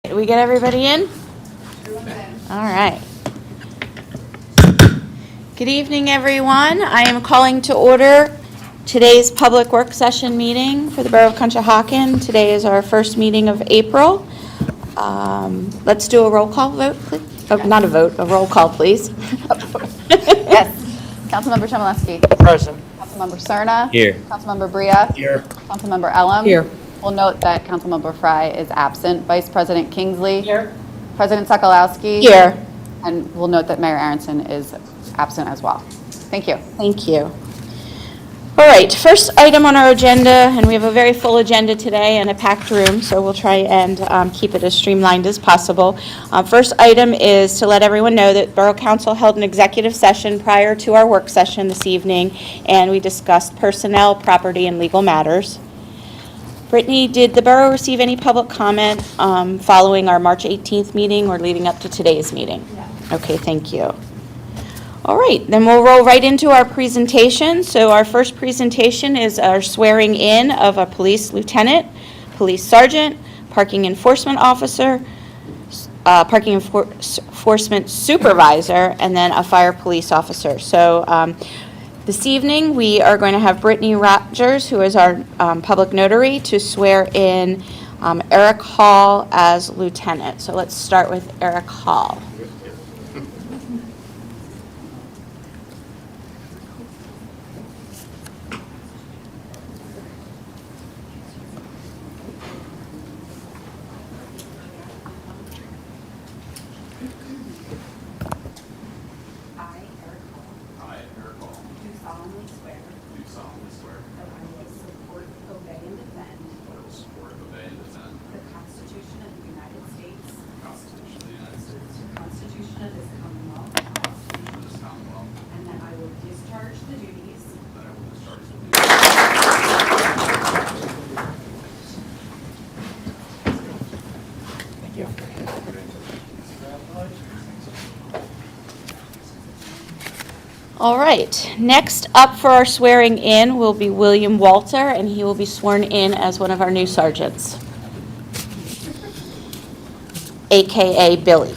Did we get everybody in? All right. Good evening, everyone. I am calling to order today's public work session meeting for the Borough of Conshohocken. Today is our first meeting of April. Let's do a roll call vote, please. Oh, not a vote, a roll call, please. Yes. Councilmember Chmielewski. Present. Councilmember Cerna. Here. Councilmember Bria. Here. Councilmember Elam. Here. We'll note that Councilmember Fry is absent. Vice President Kingsley. Here. President Sokolowski. Here. And we'll note that Mayor Aronson is absent as well. Thank you. Thank you. All right, first item on our agenda, and we have a very full agenda today and a packed room, so we'll try and keep it as streamlined as possible. First item is to let everyone know that Borough Council held an executive session prior to our work session this evening, and we discussed personnel, property, and legal matters. Brittany, did the borough receive any public comment following our March 18th meeting or leading up to today's meeting? No. Okay, thank you. All right, then we'll roll right into our presentation. So our first presentation is our swearing in of a police lieutenant, police sergeant, parking enforcement officer, parking enforcement supervisor, and then a fire police officer. So this evening we are going to have Brittany Rogers, who is our public notary, to swear in Eric Hall as lieutenant. So let's start with Eric Hall. Do solemnly swear that I will support, obey, and defend the Constitution of the United States, the the Constitution of this Commonwealth, and that I will discharge the duties Thank you. All right, next up for our swearing in will be William Walter, and he will be sworn in as one of our new sergeants, AKA Billy.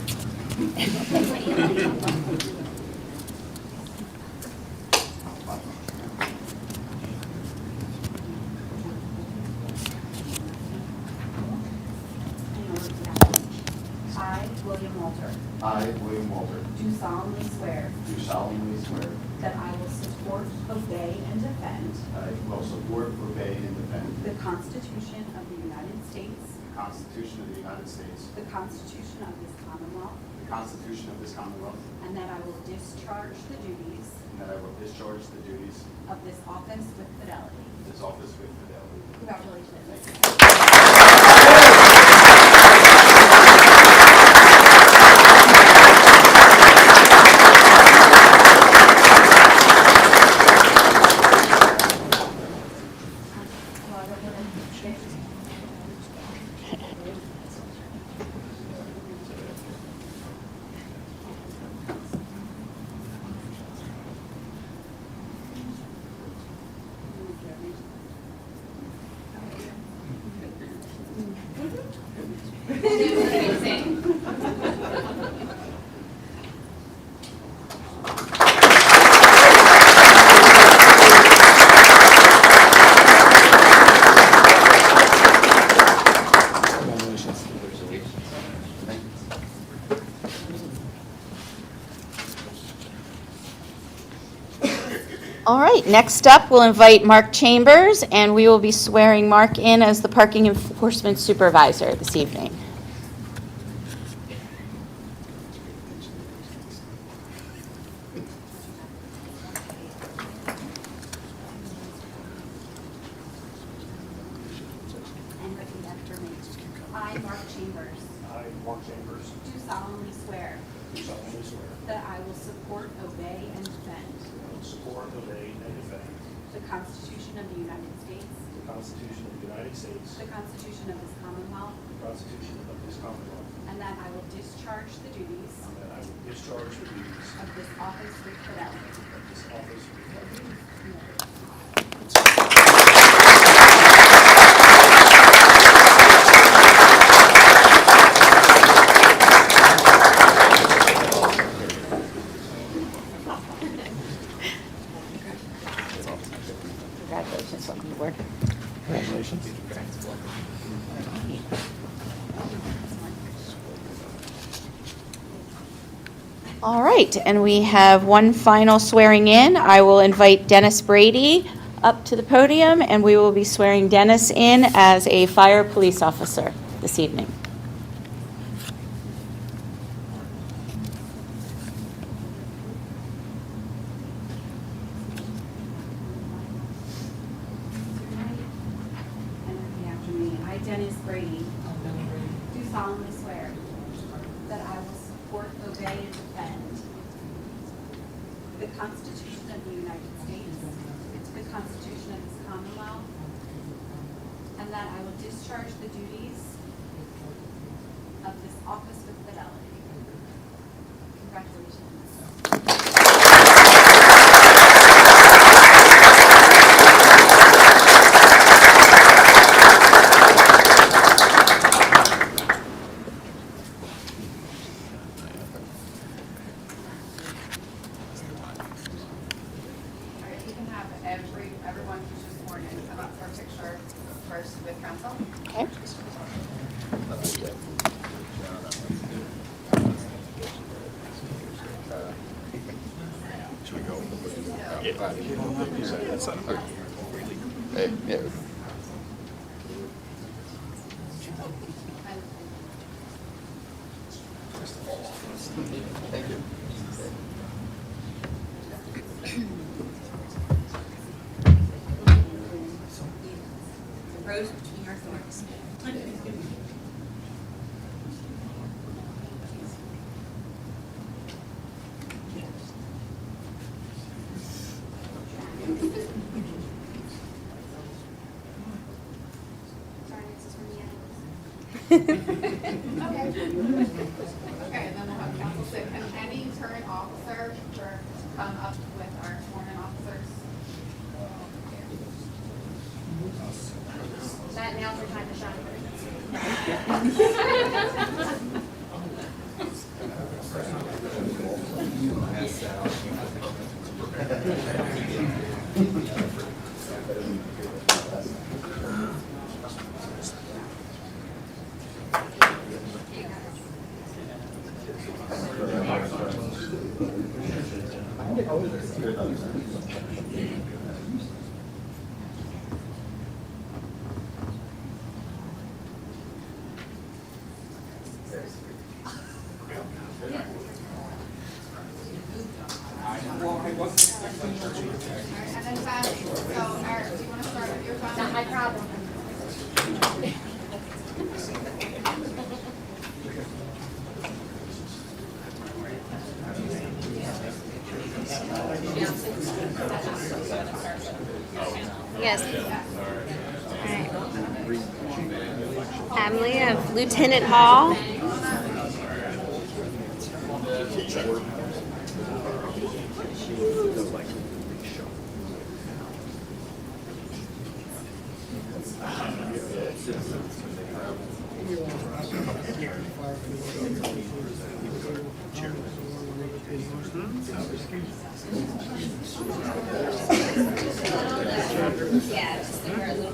I, William Walter, I, William Walter, do solemnly swear do solemnly swear that I will support, obey, and defend that I will support, obey, and defend the Constitution of the United States, the Constitution of the United States, the Constitution of this Commonwealth, the Constitution of this Commonwealth, and that I will discharge the duties and that I will discharge the duties of this office with fidelity. of this office with fidelity. Congratulations. All right, next up, we'll invite Mark Chambers, and we will be swearing Mark in as the parking enforcement supervisor this evening. And repeat after me. I, Mark Chambers, I, Mark Chambers, do solemnly swear do solemnly swear that I will support, obey, and defend that I will support, obey, and defend the Constitution of the United States, the Constitution of the United States, the Constitution of this Commonwealth, the Constitution of this Commonwealth, and that I will discharge the duties and that I will discharge the duties of this office with fidelity. of this office with fidelity. All right, and we have one final swearing in. I will invite Dennis Brady up to the podium, and we will be swearing Dennis in as a fire police officer this evening. And repeat after me. I, Dennis Brady, do solemnly swear that I will support, obey, and defend the Constitution of the United States, the Constitution of this Commonwealth, and that I will discharge the duties of this office with fidelity. Congratulations. All right, you can have everyone who's just sworn in come up for a picture first with council. Okay. Hey, yeah. Thank you. Rose between your thorns. Sorry, this is from the end. Okay, and then we'll have council sit. Can any current officer come up with our sworn in officers? That now's your time to shine. And then Beth, so Eric, do you want to start with your time? Not my problem. Yes. All right. Family of Lieutenant Hall. Yeah, just like we're a little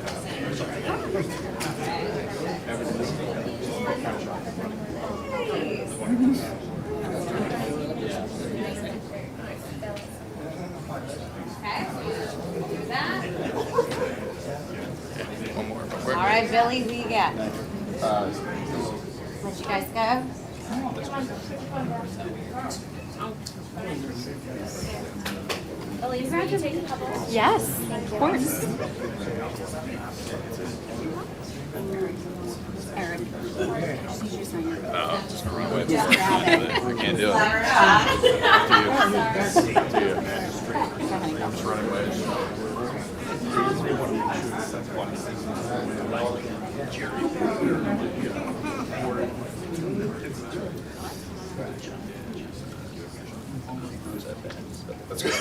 One more. All right, Billy, who you got? Let you guys go. Elise, can you take a couple? Yes, of course. Eric. Just gonna read it. I can't do it. Up to you. Just running away. That's good.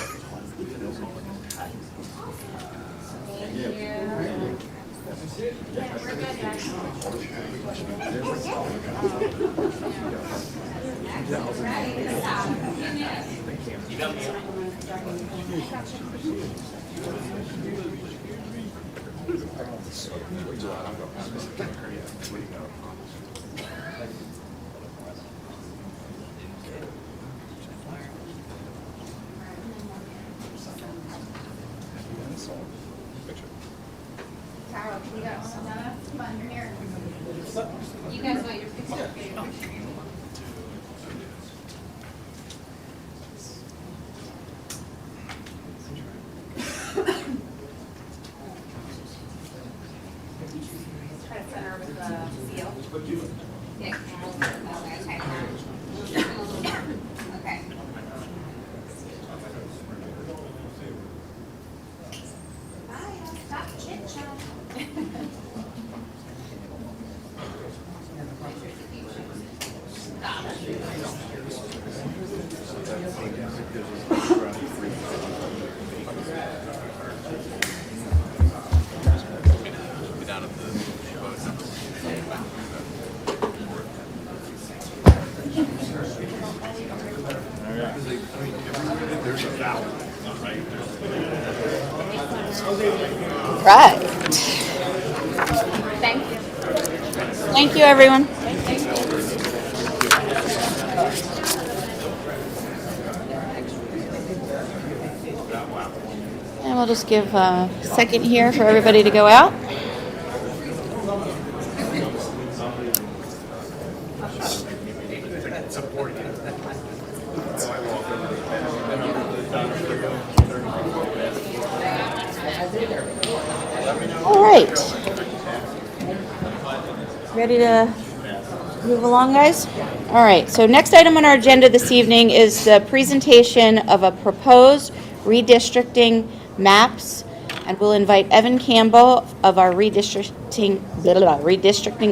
Be down at the there's a vowel, right? Right. Thank you, everyone. And we'll just give a second here for everybody to go out. All right. Ready to move along, guys? All right, so next item on our agenda this evening is the presentation of a proposed redistricting maps, and we'll invite Evan Campbell of our redistricting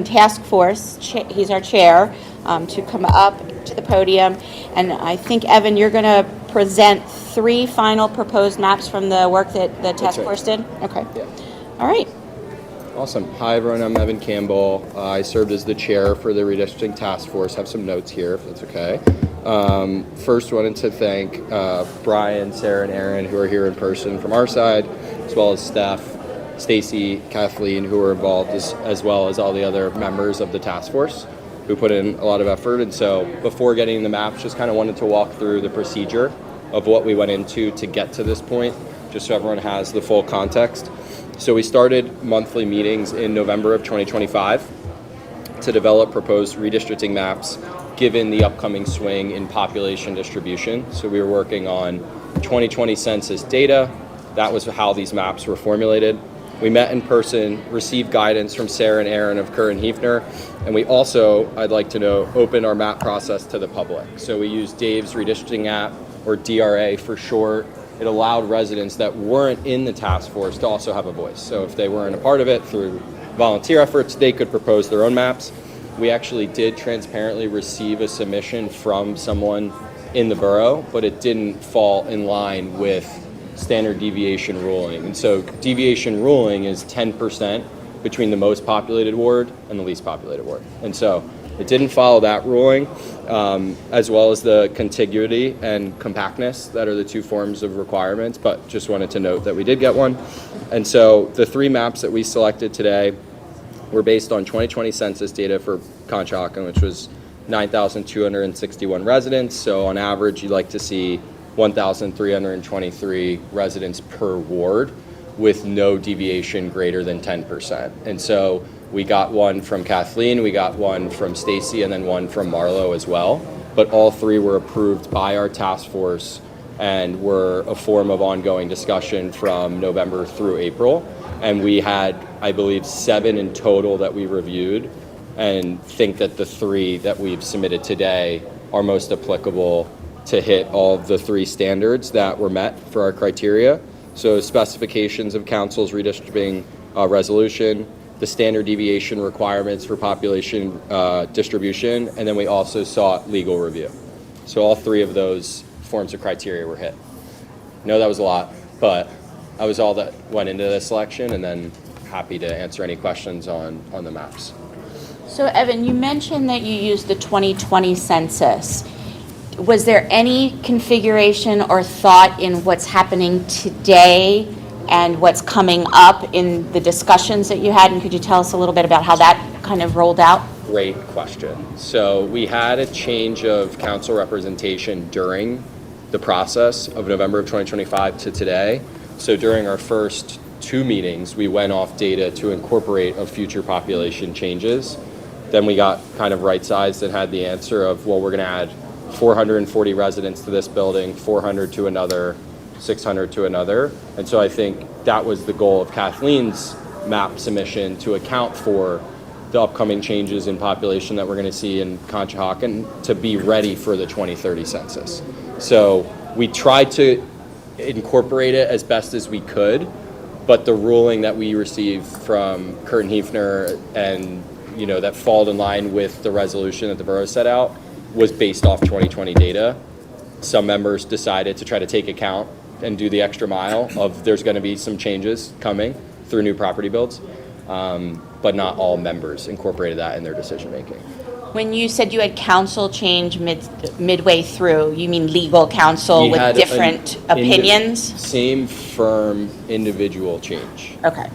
task force, he's our chair, to come up to the podium. And I think, Evan, you're going to present 3 final proposed maps from the work that the task right. force did? Okay. Yeah. All right. Awesome. Hi, everyone. I'm Evan Campbell. I served as the chair for the redistricting task force. Have some notes here, if that's okay. First, wanted to thank Brian, Sarah, and Aaron, who are here in person from our side, as well as Steph, Stacy, Kathleen, who were involved, as well as all the other members of the task force who put in a lot of effort. And so before getting the maps, just kind of wanted to walk through the procedure of what we went into to get to this point, just so everyone has the full context. So we started monthly meetings in November of 2025 to develop proposed redistricting maps given the upcoming swing in population distribution. So we were working on 2020 census data. That was how these maps were formulated. We met in person, received guidance from Sarah and Aaron of Kerr and Hefner, and we also, I'd like to know, opened our map process to the public. So we used Dave's redistricting app, or DRA for short. It allowed residents that weren't in the task force to also have a voice. So if they weren't a part of it through volunteer efforts, they could propose their own maps. We actually did transparently receive a submission from someone in the borough, but it didn't fall in line with standard deviation ruling. And so deviation ruling is 10% between the most populated ward and the least populated ward. And so it didn't follow that ruling, as well as the contiguity and compactness that are the 2 forms of requirements, but just wanted to note that we did get one. And so the 3 maps that we selected today were based on 2020 census data for Conshohocken, which was 9,261 residents. So on average, you'd like to see 1,323 residents per ward with no deviation greater than 10%. And so we got one from Kathleen, we got one from Stacy, and then one from Marlo as well. But all 3 were approved by our task force and were a form of ongoing discussion from November through April. And we had, I believe, 7 in total that we reviewed, and think that the 3 that we've submitted today are most applicable to hit all of the 3 standards that were met for our criteria. So specifications of council's redistricting resolution, the standard deviation requirements for population distribution, and then we also sought legal review. So all 3 of those forms of criteria were hit. I know that was a lot, but that was all that went into this selection, and then happy to answer any questions on the maps. So, Evan, you mentioned that you used the 2020 census. Was there any configuration or thought in what's happening today and what's coming up in the discussions that you had? And could you tell us a little bit about how that kind of rolled out? Great question. So we had a change of council representation during the process of November of 2025 to today. So during our first 2 meetings, we went off data to incorporate of future population changes. Then we got kind of right-sized and had the answer of, well, we're going to add 440 residents to this building, 400 to another, 600 to another. And so I think that was the goal of Kathleen's map submission, to account for the upcoming changes in population that we're going to see in Conshohocken to be ready for the 2030 census. So we tried to incorporate it as best as we could, but the ruling that we received from Kurt and Hefner, and that fall in line with the resolution that the borough set out, was based off 2020 data. some members decided to try to take account and do the extra mile of there's going to be some changes coming through new property builds, but not all members incorporated that in their decision making. When you said you had counsel change midway through, you mean legal counsel We with had different an opinions? Same firm, individual change. Okay.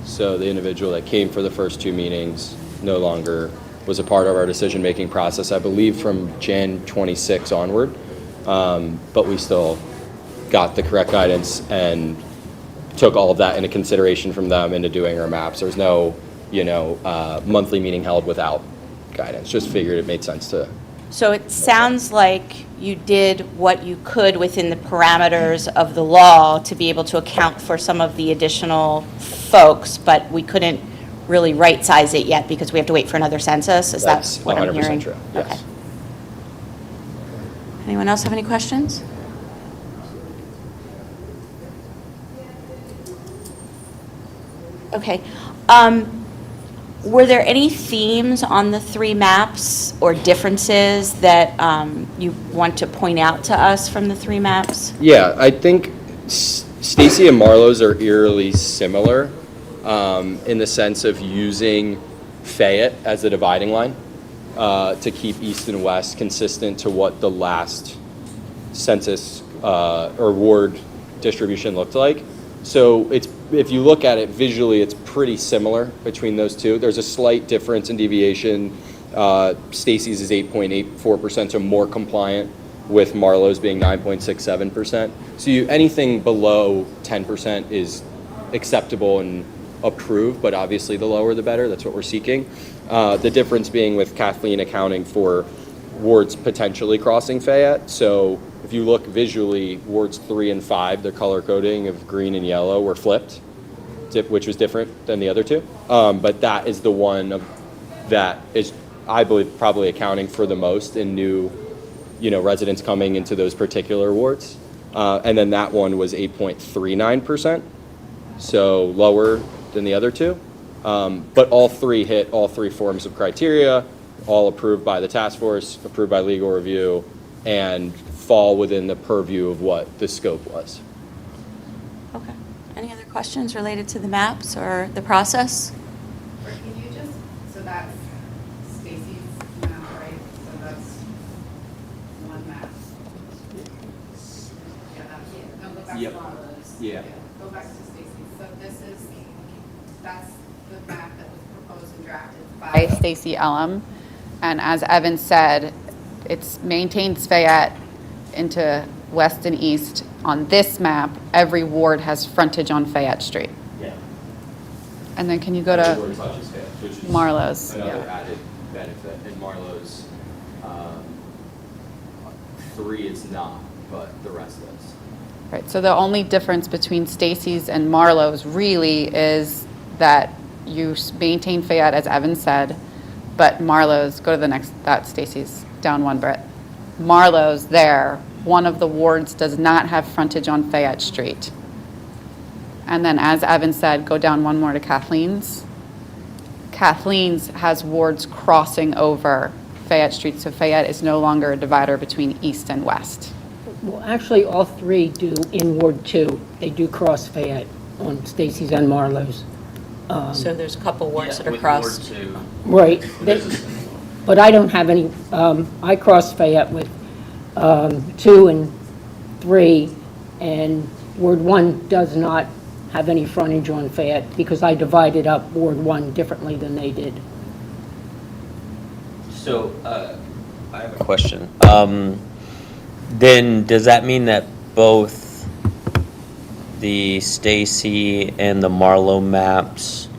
So the individual that came for the first 2 meetings no longer was a part of our decision-making process, I believe from Jan 26 onward. But we still got the correct guidance and took all of that into consideration from them into doing our maps. There's no, monthly meeting held without guidance. Just figured it made sense to. So it sounds like you did what you could within the parameters of the law to be able to account for some of the additional folks, but we couldn't really right-size it yet because we have to wait for another census? Is that That's what I'm 100% hearing? true, yes. Okay. Anyone else have any questions? Okay. Were there any themes on the 3 maps or differences that you want to point out to us from the 3 maps? Yeah, I think Stacy and Marlowe's are eerily similar in the sense of using Fayette as a dividing line to keep east and west consistent to what the last census or ward distribution looked like. So if you look at it visually, it's pretty similar between those two. There's a slight difference in deviation. Stacy's is 8.84%, so more compliant, with Marlowe's being 9.67%. So anything below 10% is acceptable and approved, but obviously the lower the better. That's what we're seeking. The difference being with Kathleen accounting for wards potentially crossing Fayette. So if you look visually, wards 3 and 5, their color coding of green and yellow were flipped, which was different than the other 2. But that is the one that is, I believe, probably accounting for the most in new, residents coming into those particular wards. And then that one was 8.39%, so lower than the other 2. But all 3 hit all 3 forms of criteria, all approved by the task force, approved by legal review, and fall within the purview of what the scope was. Okay. Any other questions related to the maps or the process? Or can you just, so that's Stacy's map, right? So that's one map. Yeah, that's, no, go back Yep. to Marlowe's. Yeah. Go back to Stacy's. So that's the map that was proposed and drafted by Stacy Ellum. And as Evan said, it's maintains Fayette into west and east. On this map, every ward has frontage on Fayette Street. Yeah. And then can you go to Which is Marlowe's? another Yeah. added benefit. And Marlowe's 3 is not, but the rest is. Right, so the only difference between Stacy's and Marlowe's really is that you maintain Fayette, as Evan said, but Marlowe's, go to the next, that's Stacy's, down one, Britt. Marlowe's there, one of the wards does not have frontage on Fayette Street. And then as Evan said, go down one more to Kathleen's. Kathleen's has wards crossing over Fayette Street, so Fayette is no longer a divider between east and west. Well, actually, all 3 do in Ward 2. They do cross Fayette on Stacy's and Marlowe's. So there's a couple wards that are crossed. Right. But I don't have any, I cross Fayette with 2 and 3, and Ward 1 does not have any frontage on Fayette because I divided up Ward 1 differently than they did. So, I have a question. Then, does that mean that both the Stacy and the Marlowe maps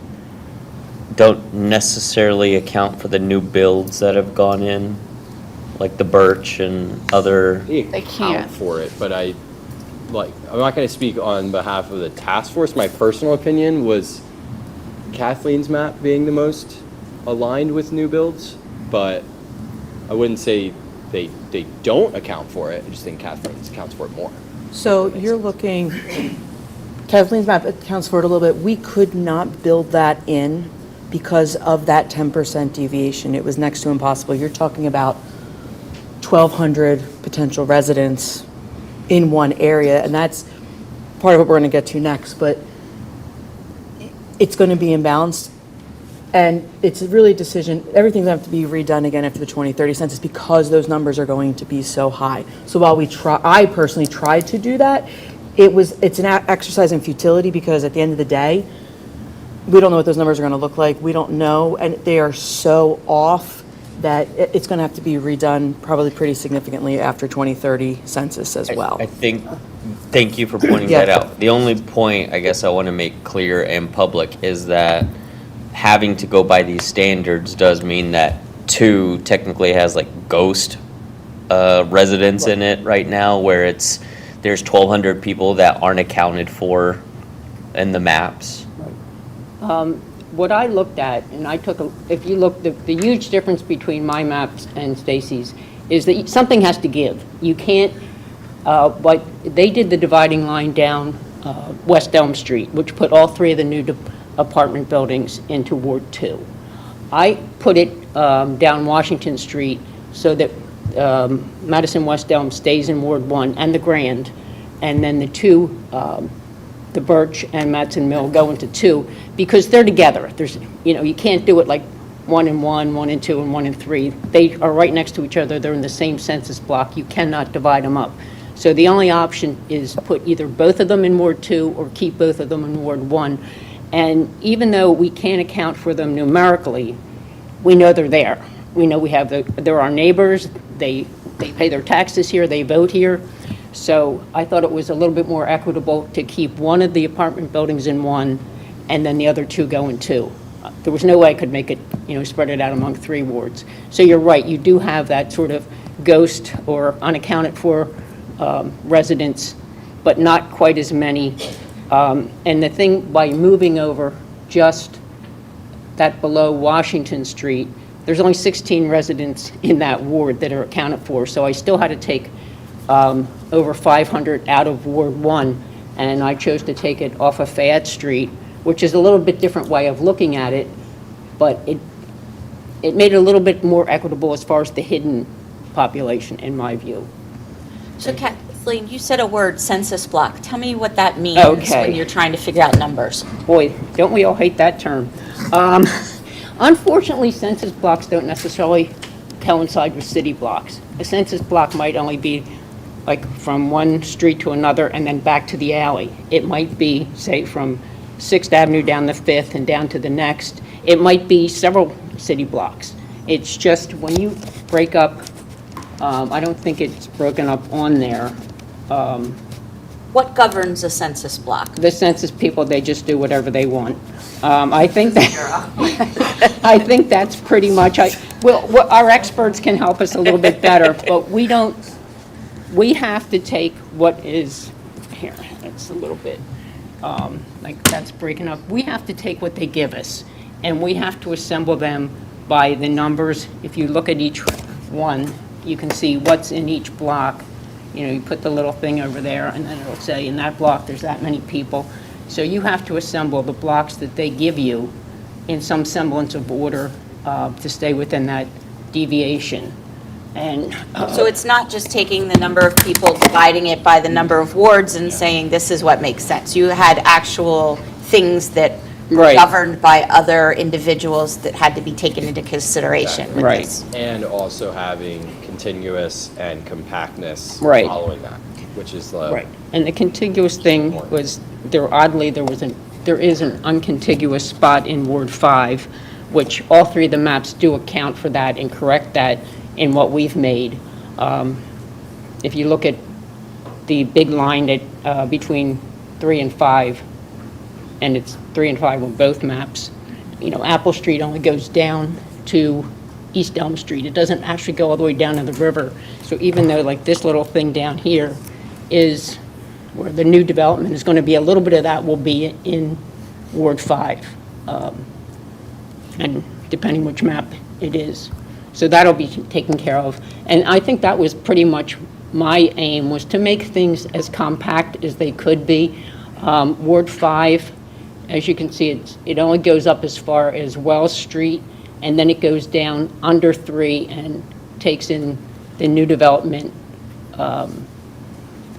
don't necessarily account for the new builds that have gone in? Like the Birch and other? They can't. account for it, but I'm not going to speak on behalf of the task force. My personal opinion was Kathleen's map being the most aligned with new builds, but I wouldn't say they don't account for it. I just think Kathleen's accounts for it more. So you're looking, Kathleen's map accounts for it a little bit. We could not build that in because of that 10% deviation. It was next to impossible. You're talking about 1,200 potential residents in one area, and that's part of what we're going to get to next, but it's going to be imbalanced, and it's really a decision, everything's going to have to be redone again after the 2030 census because those numbers are going to be so high. So while I personally tried to do that, it's an exercise in futility because at the end of the day, we don't know what those numbers are going to look like. We don't know, and they are so off that it's going to have to be redone probably pretty significantly after 2030 census as well. I think, thank you for pointing Yeah. that out. The only point I guess I want to make clear and public is that having to go by these standards does mean that 2 technically has like ghost residents in it right now, where there's 1,200 people that aren't accounted for in the maps. What I looked at, and if you look, the huge difference between my maps and Stacy's is that something has to give. You can't, but they did the dividing line down West Elm Street, which put all 3 of the new apartment buildings into Ward 2. I put it down Washington Street so that Madison West Elm stays in Ward 1 and the Grand, and then the 2, the Birch and Matson Mill go into 2 because they're together. You can't do it like 1 and 1, 1 and 2, and 1 and 3. They are right next to each other. They're in the same census block. You cannot divide them up. So the only option is put either both of them in Ward 2 or keep both of them in Ward 1. And even though we can't account for them numerically, we know they're there. We know they're our neighbors. They pay their taxes here. They vote here. So I thought it was a little bit more equitable to keep one of the apartment buildings in 1 and then the other 2 go in 2. There was no way I could make it, spread it out among 3 wards. So you're right, you do have that sort of ghost or unaccounted for residents, but not quite as many. And the thing, by moving over just that below Washington Street, there's only 16 residents in that ward that are accounted for. So I still had to take over 500 out of Ward 1, and I chose to take it off of Fayette Street, which is a little bit different way of looking at it, but it made it a little bit more equitable as far as the hidden population, in my view. So Kathleen, you said a word, census block. Tell me what that means Okay. when you're trying to figure out numbers. Boy, don't we all hate that term. Unfortunately, census blocks don't necessarily coincide with city blocks. A census block might only be like from one street to another and then back to the alley. It might be, say, from 6th Avenue down the 5th and down to the next. It might be several city blocks. It's just when you break up, I don't think it's broken up on there. What governs a census block? The census people, they just do whatever they want. I think that's pretty much, our experts can help us a little bit better, but we have to take what is, here, that's a little bit, like that's breaking up. We have to take what they give us, and we have to assemble them by the numbers. If you look at each one, you can see what's in each block. You put the little thing over there, and then it'll say, in that block, there's that many people. So you have to assemble the blocks that they give you in some semblance of order to stay within that deviation. And So it's not just taking the number of people, dividing it by the number of wards and saying this is what makes sense. You had actual things that were Right. governed by other individuals that had to be taken into consideration with Right. this. And also having continuous and compactness Right. following that, which is the right. And the contiguous thing was, there is an uncontiguous spot in Ward 5, which all 3 of the maps do account for that and correct that in what we've made. If you look at the big line that between 3 and 5, and it's 3 and 5 on both maps, Apple Street only goes down to East Elm Street. It doesn't actually go all the way down to the river. So even though like this little thing down here is where the new development is going to be, a little bit of that will be in Ward 5, and depending which map it is. So that'll be taken care of. And I think that was pretty much my aim, was to make things as compact as they could be. Ward 5, as you can see, it only goes up as far as Wells Street, and then it goes down under 3 and takes in the new development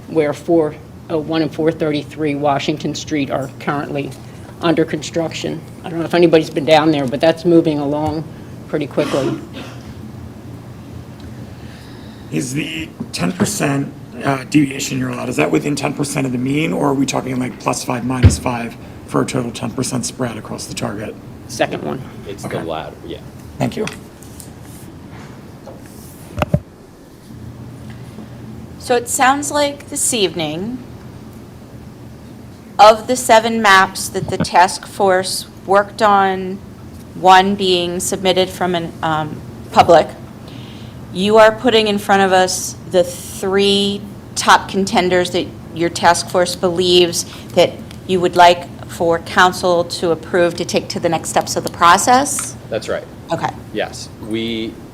where 401 and 433 Washington Street are currently under construction. I don't know if anybody's been down there, but that's moving along pretty quickly. Is the 10% deviation you're allowed, is that within 10% of the mean, or are we talking like +5, -5 for a total 10% spread across the target? Second one. It's Okay. the latter, yeah. Thank you. So it sounds like this evening, of the 7 maps that the task force worked on, one being submitted from an public, you are putting in front of us the 3 top contenders that your task force believes that you would like for council to approve to take to the next steps of the process? That's right. Okay. Yes,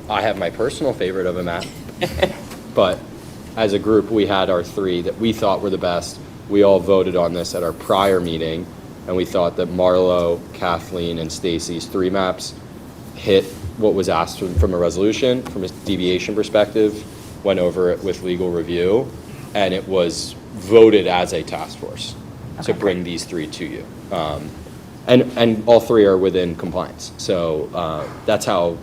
I have my personal favorite of a map, but as a group, we had our 3 that we thought were the best. We all voted on this at our prior meeting, and we thought that Marlo, Kathleen, and Stacy's 3 maps hit what was asked from a resolution, from a deviation perspective, went over it with legal review, and it was voted as a task force to bring these 3 to you. And all 3 are within compliance. So that's how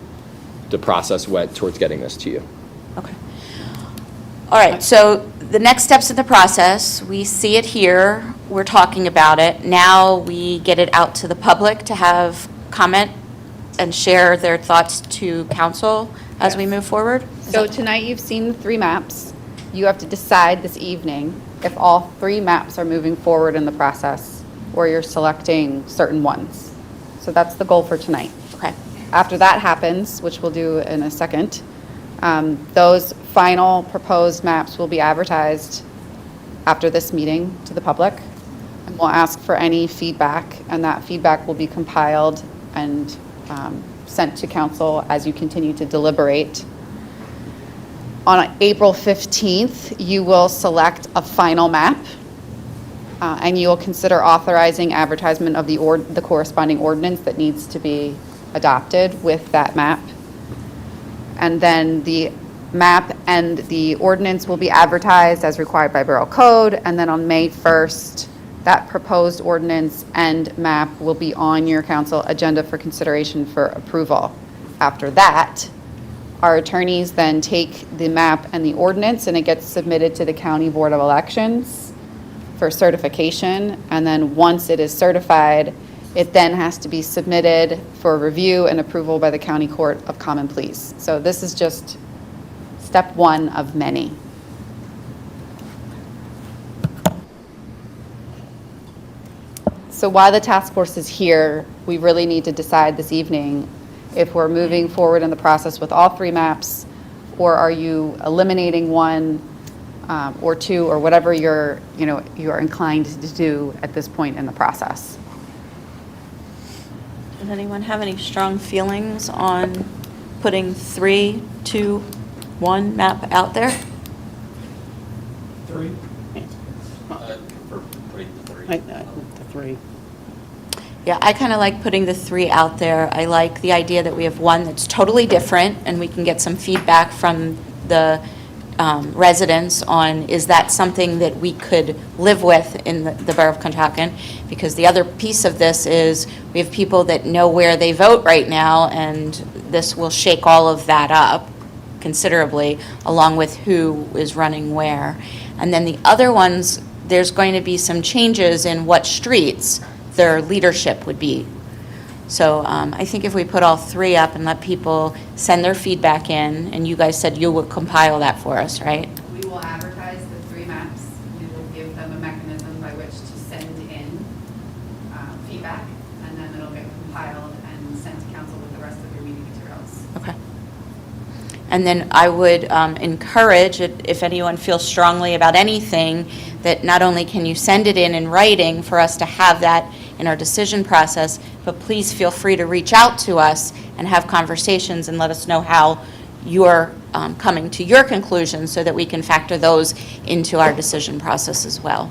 the process went towards getting this to you. Okay. All right, so the next steps of the process, we see it here, we're talking about it. Now we get it out to the public to have comment and share their thoughts to council as we move forward? So tonight you've seen the 3 maps. You have to decide this evening if all 3 maps are moving forward in the process or you're selecting certain ones. So that's the goal for tonight. Okay. After that happens, which we'll do in a second, those final proposed maps will be advertised after this meeting to the public. And we'll ask for any feedback, and that feedback will be compiled and sent to council as you continue to deliberate. On April 15th, you will select a final map, and you will consider authorizing advertisement of the corresponding ordinance that needs to be adopted with that map. And then the map and the ordinance will be advertised as required by Borough Code, and then on May 1st, that proposed ordinance and map will be on your council agenda for consideration for approval. After that, our attorneys then take the map and the ordinance, and it gets submitted to the County Board of Elections for certification, and then once it is certified, it then has to be submitted for review and approval by the County Court of Common Pleas. So this is just step 1 of many. So while the task force is here, we really need to decide this evening if we're moving forward in the process with all 3 maps, or are you eliminating 1 or 2, or whatever you're inclined to do at this point in the process. Does anyone have any strong feelings on putting 3, 2, 1 map out there? 3? The 3. Yeah, I kind of like putting the 3 out there. I like the idea that we have one that's totally different, and we can get some feedback from the residents on, is that something that we could live with in the Borough of Conshohocken? Because the other piece of this is we have people that know where they vote right now, and this will shake all of that up considerably, along with who is running where. And then the other ones, there's going to be some changes in what streets their leadership would be. So I think if we put all 3 up and let people send their feedback in, and you guys said you would compile that for us, right? We will advertise the 3 maps. We will give them a mechanism by which to send in feedback, and then it'll get compiled and sent to council with the rest of your meeting materials. Okay. And then I would encourage, if anyone feels strongly about anything, that not only can you send it in writing for us to have that in our decision process, but please feel free to reach out to us and have conversations and let us know how you're coming to your conclusions so that we can factor those into our decision process as well.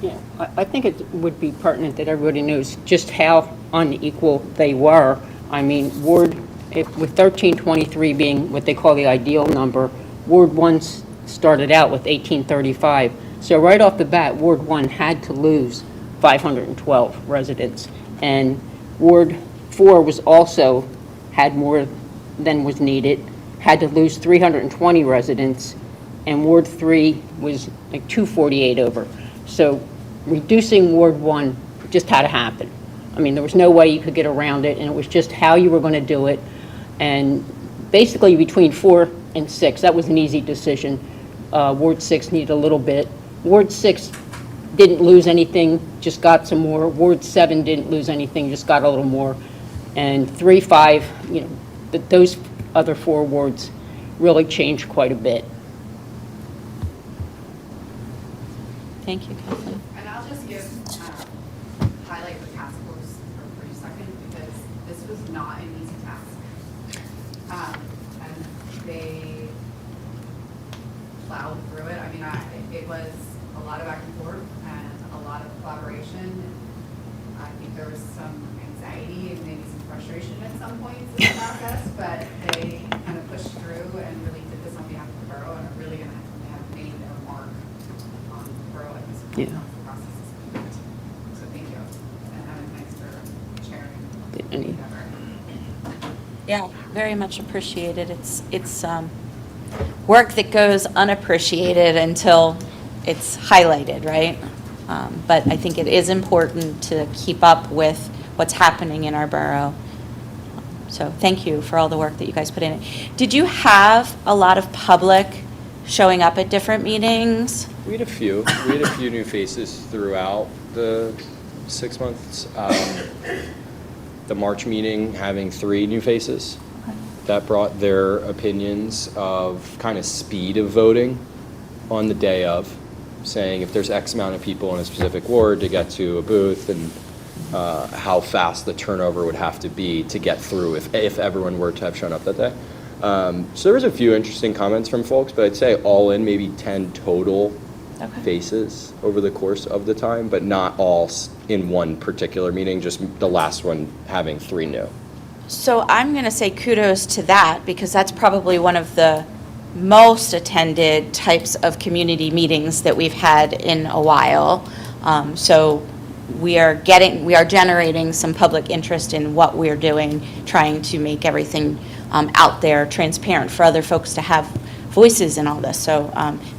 Yeah, I think it would be pertinent that everybody knows just how unequal they were. I mean, with 1323 being what they call the ideal number, Ward 1 started out with 1835. So right off the bat, Ward 1 had to lose 512 residents. And Ward 4 was also, had more than was needed, had to lose 320 residents, and Ward 3 was like 248 over. So reducing Ward 1 just had to happen. I mean, there was no way you could get around it, and it was just how you were going to do it. And basically, between 4 and 6, that was an easy decision. Ward 6 needed a little bit. Ward 6 didn't lose anything, just got some more. Ward 7 didn't lose anything, just got a little more. And 3, 5, you know, those other 4 wards really changed quite a bit. Thank you, Kathleen. And I'll just highlight the task force for a brief second, because this was not an easy task. And they plowed through it. I mean, it was a lot of back and forth and a lot of collaboration. I think there was some anxiety and maybe some frustration at some points in the process, but they kind of pushed through and really did this on behalf of the borough, and are really going to have made their mark on the borough at this point. Yeah. The process is complete. So thank you, and thanks for sharing. Any- together. Yeah, very much appreciated. It's work that goes unappreciated until it's highlighted, right? But I think it is important to keep up with what's happening in our borough. So thank you for all the work that you guys put in. Did you have a lot of public showing up at different meetings? We had a few. We had a few new faces throughout the 6 months. The March meeting having 3 new faces. That brought their opinions of kind of speed of voting on the day of, saying if there's X amount of people in a specific ward to get to a booth, and how fast the turnover would have to be to get through if everyone were to have shown up that day. So there was a few interesting comments from folks, but I'd say all in maybe 10 total faces over the course of the time, but not all in one particular meeting, just the last one having 3 new. So I'm going to say kudos to that, because that's probably one of the most attended types of community meetings that we've had in a while. So we are generating some public interest in what we're doing, trying to make everything out there transparent for other folks to have voices in all this. So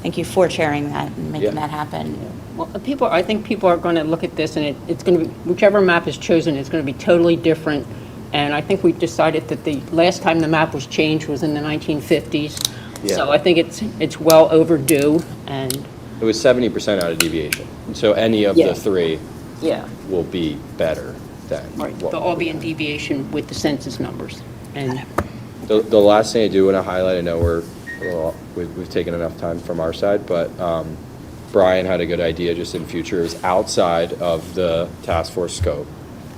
thank you for sharing that and making that happen. Well, I think people are going to look at this, and it's going to be, whichever map is chosen, it's going to be totally different. And I think we decided that the last time the map was changed was in the 1950s. Yeah. So I think it's well overdue, and It was 70% out of deviation. So any of the 3 yeah, will be better than right. what They'll all be in deviation with the census numbers. And The last thing I do want to highlight, I know we've taken enough time from our side, but Brian had a good idea just in future. It was outside of the task force scope,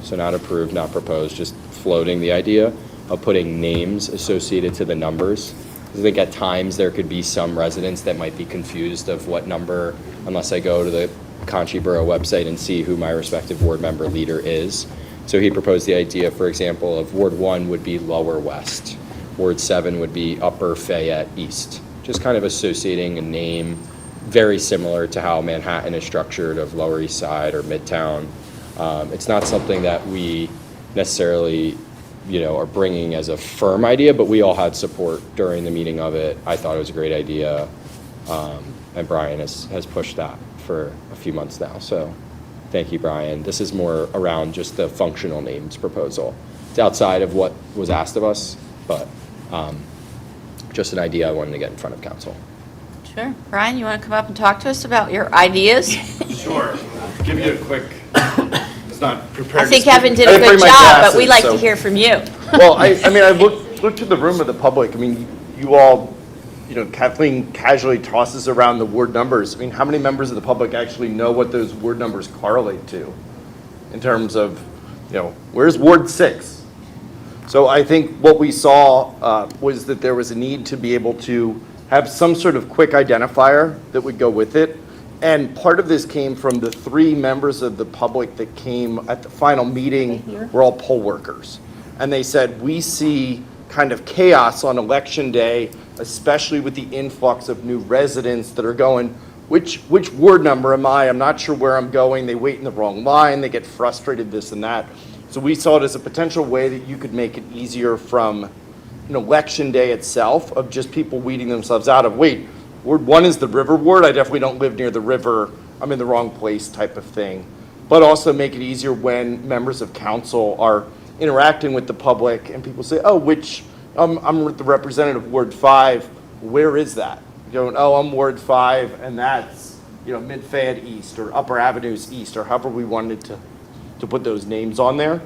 so not approved, not proposed, just floating the idea of putting names associated to the numbers. I think at times there could be some residents that might be confused of what number, unless I go to the Conchi Borough website and see who my respective ward member leader is. So he proposed the idea, for example, of Ward 1 would be Lower West, Ward 7 would be Upper Fayette East, just kind of associating a name very similar to how Manhattan is structured, of Lower East Side or Midtown. It's not something that we necessarily are bringing as a firm idea, but we all had support during the meeting of it. I thought it was a great idea, and Brian has pushed that for a few months now. So thank you, Brian. This is more around just the functional names proposal. It's outside of what was asked of us, but just an idea I wanted to get in front of council. Sure. Brian, you want to come up and talk to us about your ideas? Sure. Give you a quick, it's not prepared. I think to speak. Evan did I a didn't good bring my job, but we'd like glasses, to hear from you. Well, I mean, I looked to the room of the public. I mean, you all, Kathleen casually tosses around the ward numbers. I mean, how many members of the public actually know what those ward numbers correlate to in terms of, where's Ward 6? So I think what we saw was that there was a need to be able to have some sort of quick identifier that would go with it. And part of this came from the 3 members of the public that came at the final meeting were all poll workers. And they said, we see kind of chaos on election day, especially with the influx of new residents that are going, which ward number am I? I'm not sure where I'm going. They wait in the wrong line. They get frustrated, this and that. So we saw it as a potential way that you could make it easier from an election day itself of just people weeding themselves out of, wait, Ward 1 is the river ward. I definitely don't live near the river. I'm in the wrong place type of thing. But also make it easier when members of council are interacting with the public and people say, oh, I'm the representative of Ward 5. Where is that? Going, oh, I'm Ward 5, and that's, Mid-Fayette East or Upper Avenues East, or however we wanted to put those names on there.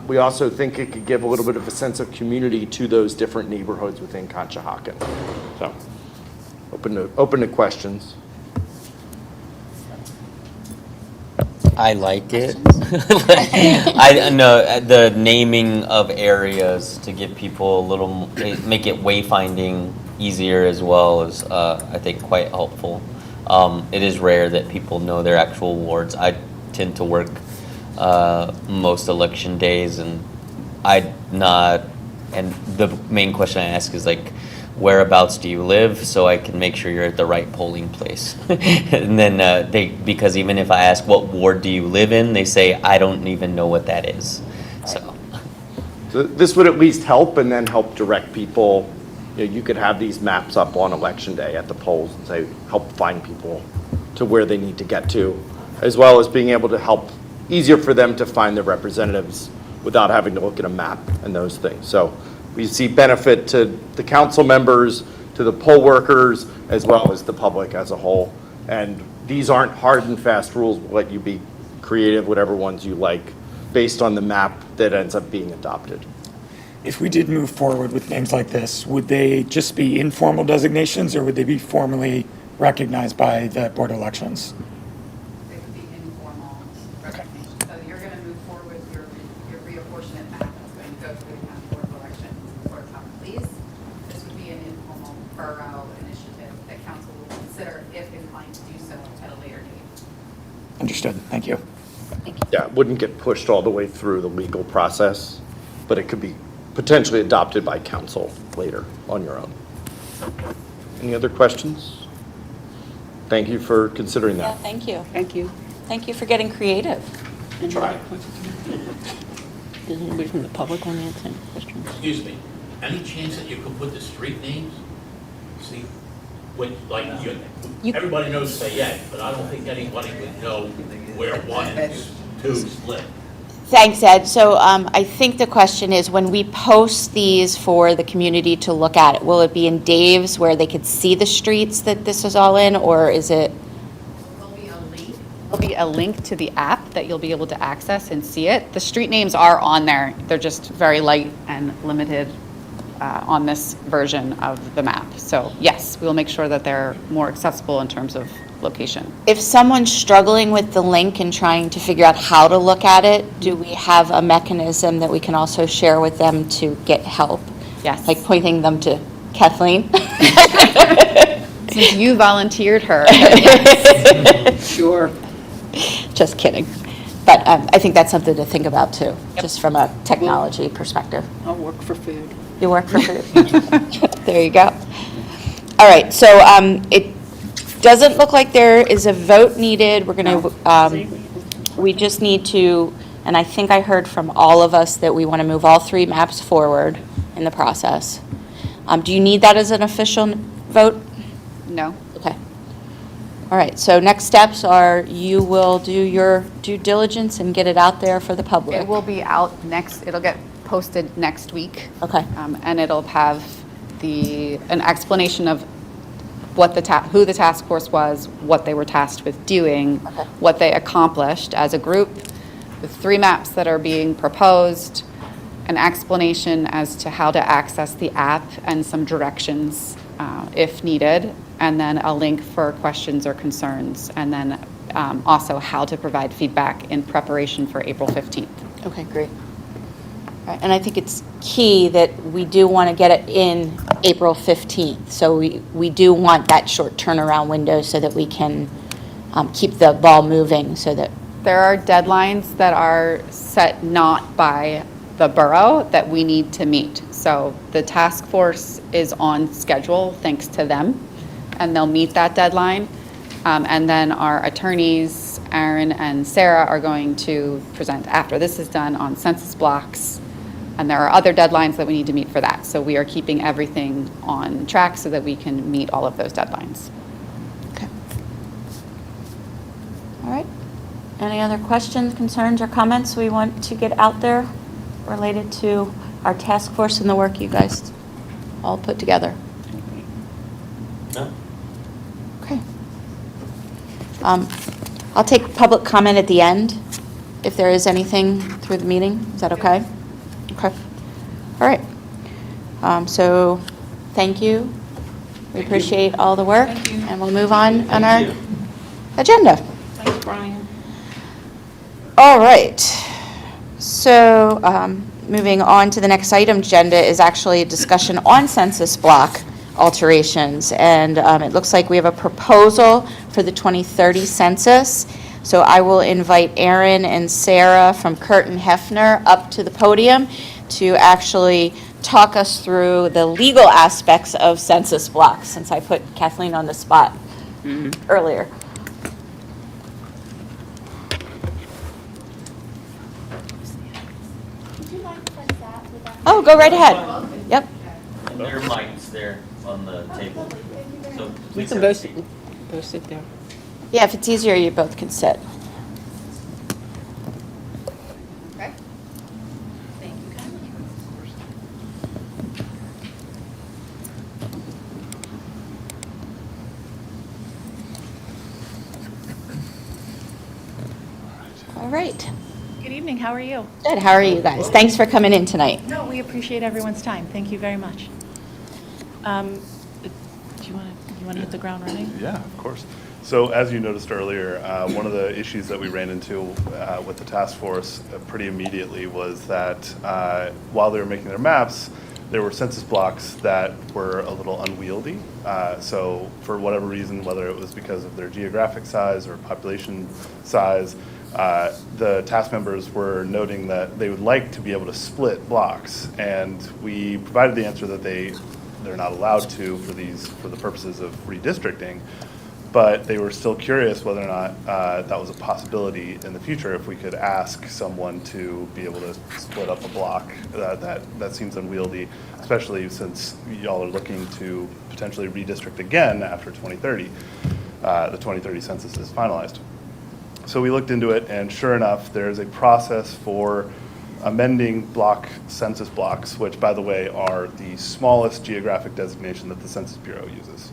We also think it could give a little bit of a sense of community to those different neighborhoods within Conshohocken. So, open to questions. I like it. I know the naming of areas to give people a little, make it wayfinding easier as well is, I think, quite helpful. It is rare that people know their actual wards. I tend to work most election days, and and the main question I ask is like, whereabouts do you live, so I can make sure you're at the right polling place. And then because even if I ask what ward do you live in, they say I don't even know what that is. So this would at least help, and then help direct people. You could have these maps up on election day at the polls and say, help find people to where they need to get to, as well as being able to help easier for them to find their representatives without having to look at a map and those things. So we see benefit to the council members, to the poll workers, as well as the public as a whole. And these aren't hard and fast rules. We'll let you be creative, whatever ones you like, based on the map that ends up being adopted. If we did move forward with names like this, would they just be informal designations, or would they be formally recognized by the Board of Elections? They would be informal recognition. So you're going to move forward with your reapportionment map that's going to go to the County Board of Elections or Common Pleas. This would be an informal borough initiative that council will consider if inclined to do so at a later date. Understood. Thank you. Yeah, it wouldn't get pushed all the way through the legal process, but it could be potentially adopted by council later on your own. Any other questions? Thank you for considering Yeah, that. thank you. Thank you. Thank you for getting creative. Try. Does anybody from the public want to answer any questions? Excuse me, any chance that you could put the street names? See, everybody knows Fayette, but I don't think anybody would know where 1 and 2's live. Thanks, Ed. So I think the question is, when we post these for the community to look at, will it be in Dave's where they could see the streets that this is all in, or is it? There'll be a link to the app that you'll be able to access and see it. The street names are on there. They're just very light and limited on this version of the map. So yes, we will make sure that they're more accessible in terms of location. If someone's struggling with the link and trying to figure out how to look at it, do we have a mechanism that we can also share with them to get help? Yes. Like pointing them to Kathleen? Since you volunteered her. Sure. Just kidding. But I think that's something to think about too, just from a technology perspective. I'll work for food. You work for food? There you go. All right, so it doesn't look like there is a vote needed. We're going to, we just need to, and I think I heard from all of us that we want to move all 3 maps forward in the process. Do you need that as an official vote? No. Okay. All right, so next steps are you will do your due diligence and get it out there for the public. It will be out it'll get posted next week. Okay. And it'll have an explanation of what who the task force was, what they were tasked with doing, Okay. what they accomplished as a group, the 3 maps that are being proposed, an explanation as to how to access the app and some directions if needed, and then a link for questions or concerns, and then also how to provide feedback in preparation for April 15th. Okay, great. All right, and I think it's key that we do want to get it in April 15th. So we do want that short turnaround window so that we can keep the ball moving so that. There are deadlines that are set not by the borough that we need to meet. So the task force is on schedule, thanks to them, and they'll meet that deadline. And then our attorneys, Aaron and Sarah, are going to present after this is done on census blocks. And there are other deadlines that we need to meet for that. So we are keeping everything on track so that we can meet all of those deadlines. Okay. All right. Any other questions, concerns, or comments we want to get out there related to our task force and the work you guys all put together? No? Okay. I'll take public comment at the end, if there is anything through the meeting. Is that okay? Okay. All right. So, thank you. We appreciate all the work. And we'll move on our agenda. Thanks, Brian. All right. So, moving on to the next item, agenda is actually a discussion on census block alterations. And it looks like we have a proposal for the 2030 census. So I will invite Aaron and Sarah from Curtin Hefner up to the podium to actually talk us through the legal aspects of census blocks, since I put Kathleen on the spot earlier. Oh, go right ahead. Yep. And your mic's there on the table. So You please can have a both seat. sit there. Yeah, if it's easier, you both can sit. Okay. Thank you kindly. All right. Good evening, how are you? Good. How are you guys? Thanks for coming in tonight. No, we appreciate everyone's time. Thank you very much. Do you want to hit the ground running? Yeah, of course. So as you noticed earlier, one of the issues that we ran into with the task force pretty immediately was that while they were making their maps, there were census blocks that were a little unwieldy. So for whatever reason, whether it was because of their geographic size or population size, the task members were noting that they would like to be able to split blocks. And we provided the answer that they're not allowed to for the purposes of redistricting. But they were still curious whether or not that was a possibility in the future, if we could ask someone to be able to split up a block. That seems unwieldy, especially since y'all are looking to potentially redistrict again after 2030. The 2030 census is finalized. So we looked into it, and sure enough, there's a process for amending census blocks, which, by the way, are the smallest geographic designation that the Census Bureau uses.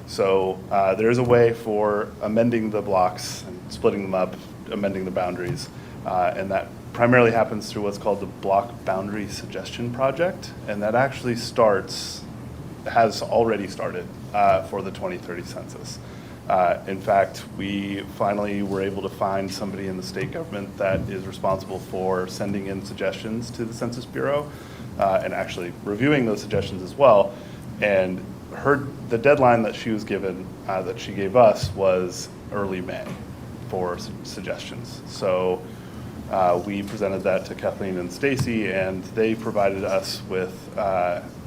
So there is a way for amending the blocks and splitting them up, amending the boundaries, and that primarily happens through what's called the Block Boundary Suggestion Project, and that actually has already started for the 2030 census. In fact, we finally were able to find somebody in the state government that is responsible for sending in suggestions to the Census Bureau and actually reviewing those suggestions as well. And the deadline that she was given, that she gave us, was early May for suggestions. So we presented that to Kathleen and Stacy, and they provided us with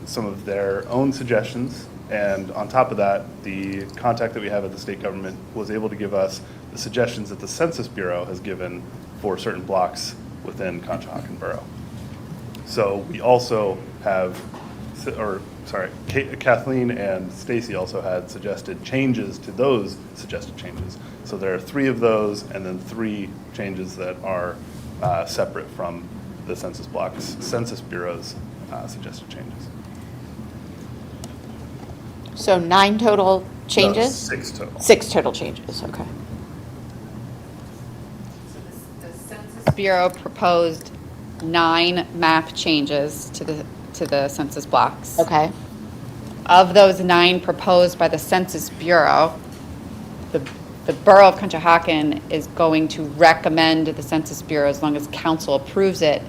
some of their own suggestions. And on top of that, the contact that we have at the state government was able to give us the suggestions that the Census Bureau has given for certain blocks within Conshohocken Borough. So we also have, Kathleen and Stacy also had suggested changes to those suggested changes. So there are 3 of those, and then 3 changes that are separate from the Census Bureau's suggested changes. So 9 total changes? No, 6 total. 6 total changes, okay. So the Census Bureau proposed 9 map changes to the census blocks. Okay. Of those 9 proposed by the Census Bureau, the Borough of Conshohocken is going to recommend the Census Bureau, as long as council approves it,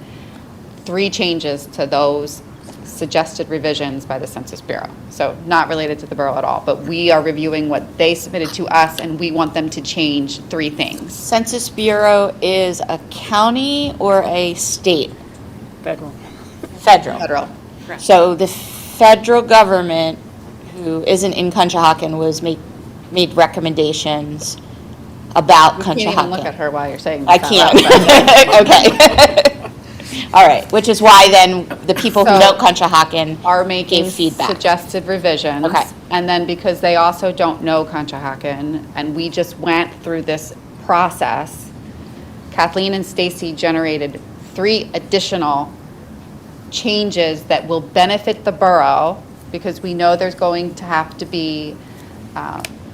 3 changes to those suggested revisions by the Census Bureau. So not related to the borough at all, but we are reviewing what they submitted to us, and we want them to change 3 things. Census Bureau is a county or a state? Federal. Federal. Federal. So the federal government, who isn't in Conshohocken, was made recommendations about You Conshohocken. can't even look at her while you're saying I this out can't. loud. Okay. All right, which is why then the people who So, know Conshohocken Are making gave feedback. suggested revisions. Okay. And then because they also don't know Conshohocken, and we just went through this process, Kathleen and Stacy generated 3 additional changes that will benefit the borough, because we know there's going to have to be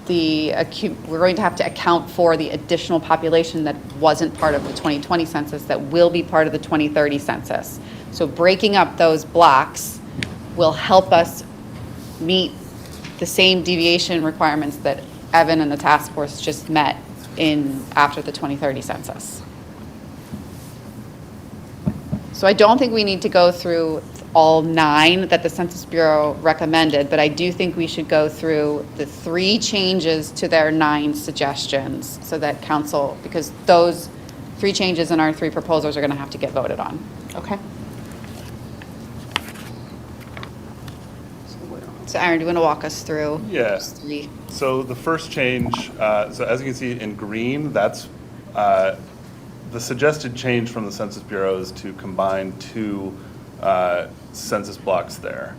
we're going to have to account for the additional population that wasn't part of the 2020 census that will be part of the 2030 census. So breaking up those blocks will help us meet the same deviation requirements that Evan and the task force just met after the 2030 census. So I don't think we need to go through all 9 that the Census Bureau recommended, but I do think we should go through the 3 changes to their 9 suggestions so that council, because those 3 changes in our 3 proposals are going to have to get voted on. Okay. So Aaron, do you want to walk us through Yeah. those 3? So the first change, so as you can see in green, that's the suggested change from the Census Bureau is to combine 2 census blocks there.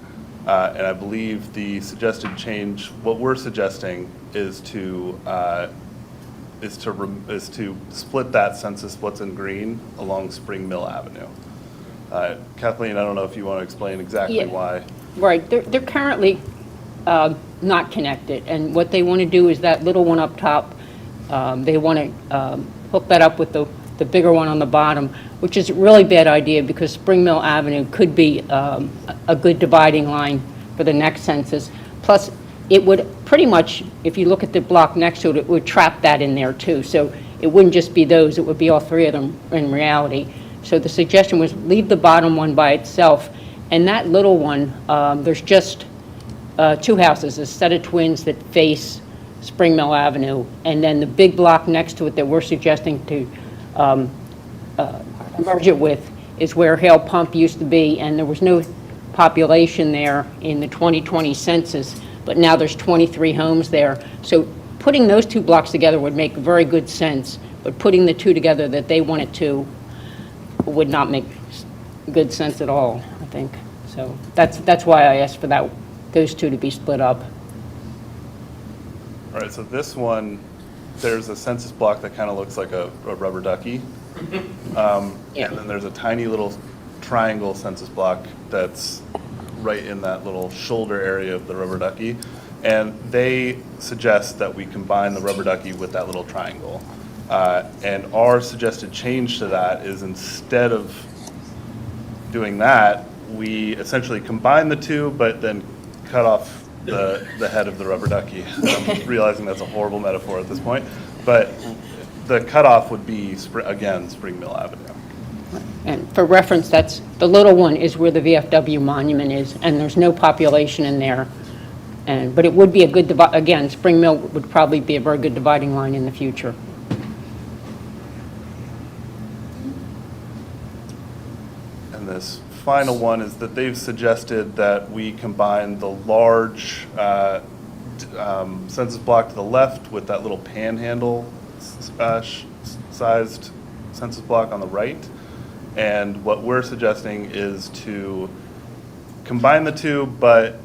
And I believe the suggested change, what we're suggesting is to split that census what's in green along Spring Mill Avenue. Kathleen, I don't know if you want to explain exactly Yeah. why. Right, they're currently not connected, and what they want to do is that little one up top, they want to hook that up with the bigger one on the bottom, which is a really bad idea because Spring Mill Avenue could be a good dividing line for the next census. Plus, it would pretty much, if you look at the block next to it, it would trap that in there too. So it wouldn't just be those, it would be all 3 of them in reality. So the suggestion was leave the bottom one by itself, and that little one, there's just 2 houses, a set of twins that face Spring Mill Avenue, and then the big block next to it that we're suggesting to merge it with is where Hale Pump used to be, and there was no population there in the 2020 census, but now there's 23 homes there. So putting those 2 blocks together would make very good sense, but putting the 2 together that they wanted to would not make good sense at all, I think. So that's why I asked for those 2 to be split up. All right, so this one, there's a census block that kind of looks like a rubber ducky. Yeah. And then there's a tiny little triangle census block that's right in that little shoulder area of the rubber ducky. And they suggest that we combine the rubber ducky with that little triangle. And our suggested change to that is instead of doing that, we essentially combine the 2, but then cut off the head of the rubber ducky. I'm realizing that's a horrible metaphor at this point, but the cutoff would be, again, Spring Mill Avenue. And for reference, that's, the little one is where the VFW monument is, and there's no population in there. But it would be a good, again, Spring Mill would probably be a very good dividing line in the future. And this final one is that they've suggested that we combine the large census block to the left with that little panhandle sized census block on the right. And what we're suggesting is to combine the 2, but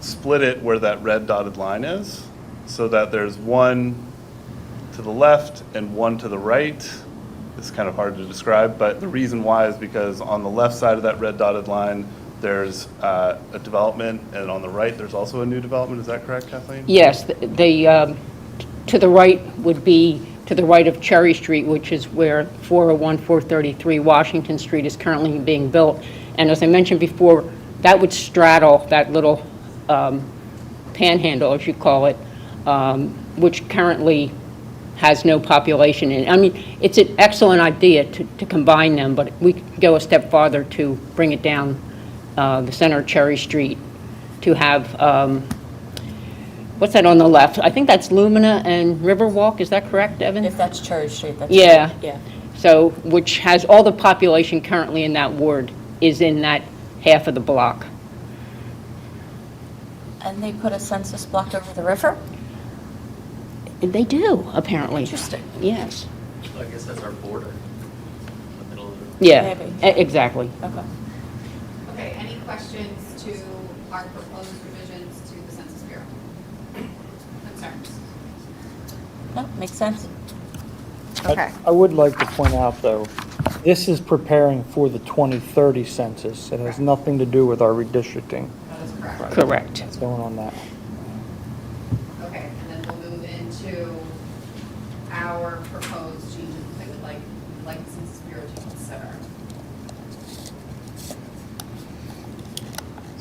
split it where that red dotted line is, so that there's 1 to the left and 1 to the right. It's kind of hard to describe, but the reason why is because on the left side of that red dotted line, there's a development, and on the right, there's also a new development. Is that correct, Kathleen? Yes, to the right would be to the right of Cherry Street, which is where 401, 433 Washington Street is currently being built. And as I mentioned before, that would straddle that little panhandle, as you call it, which currently has no population in it. I mean, it's an excellent idea to combine them, but we could go a step farther to bring it down the center of Cherry Street to have, what's that on the left? I think that's Lumina and Riverwalk, is that correct, Evan? If that's Cherry Street, that's. Yeah. Yeah. So, which has all the population currently in that ward is in that half of the block. And they put a census block over the river? They do, apparently. Interesting. Yes. I guess that's our border, the middle of the. Yeah, Maybe. exactly. Okay. Okay, any questions to our proposed revisions to the Census Bureau? Concerns? No, makes sense. Okay. I would like to point out, though, this is preparing for the 2030 census. It has nothing to do with our redistricting. That is correct. Correct. That's going on now. Okay, and then we'll move into our proposed changes that we would like the Census Bureau to consider.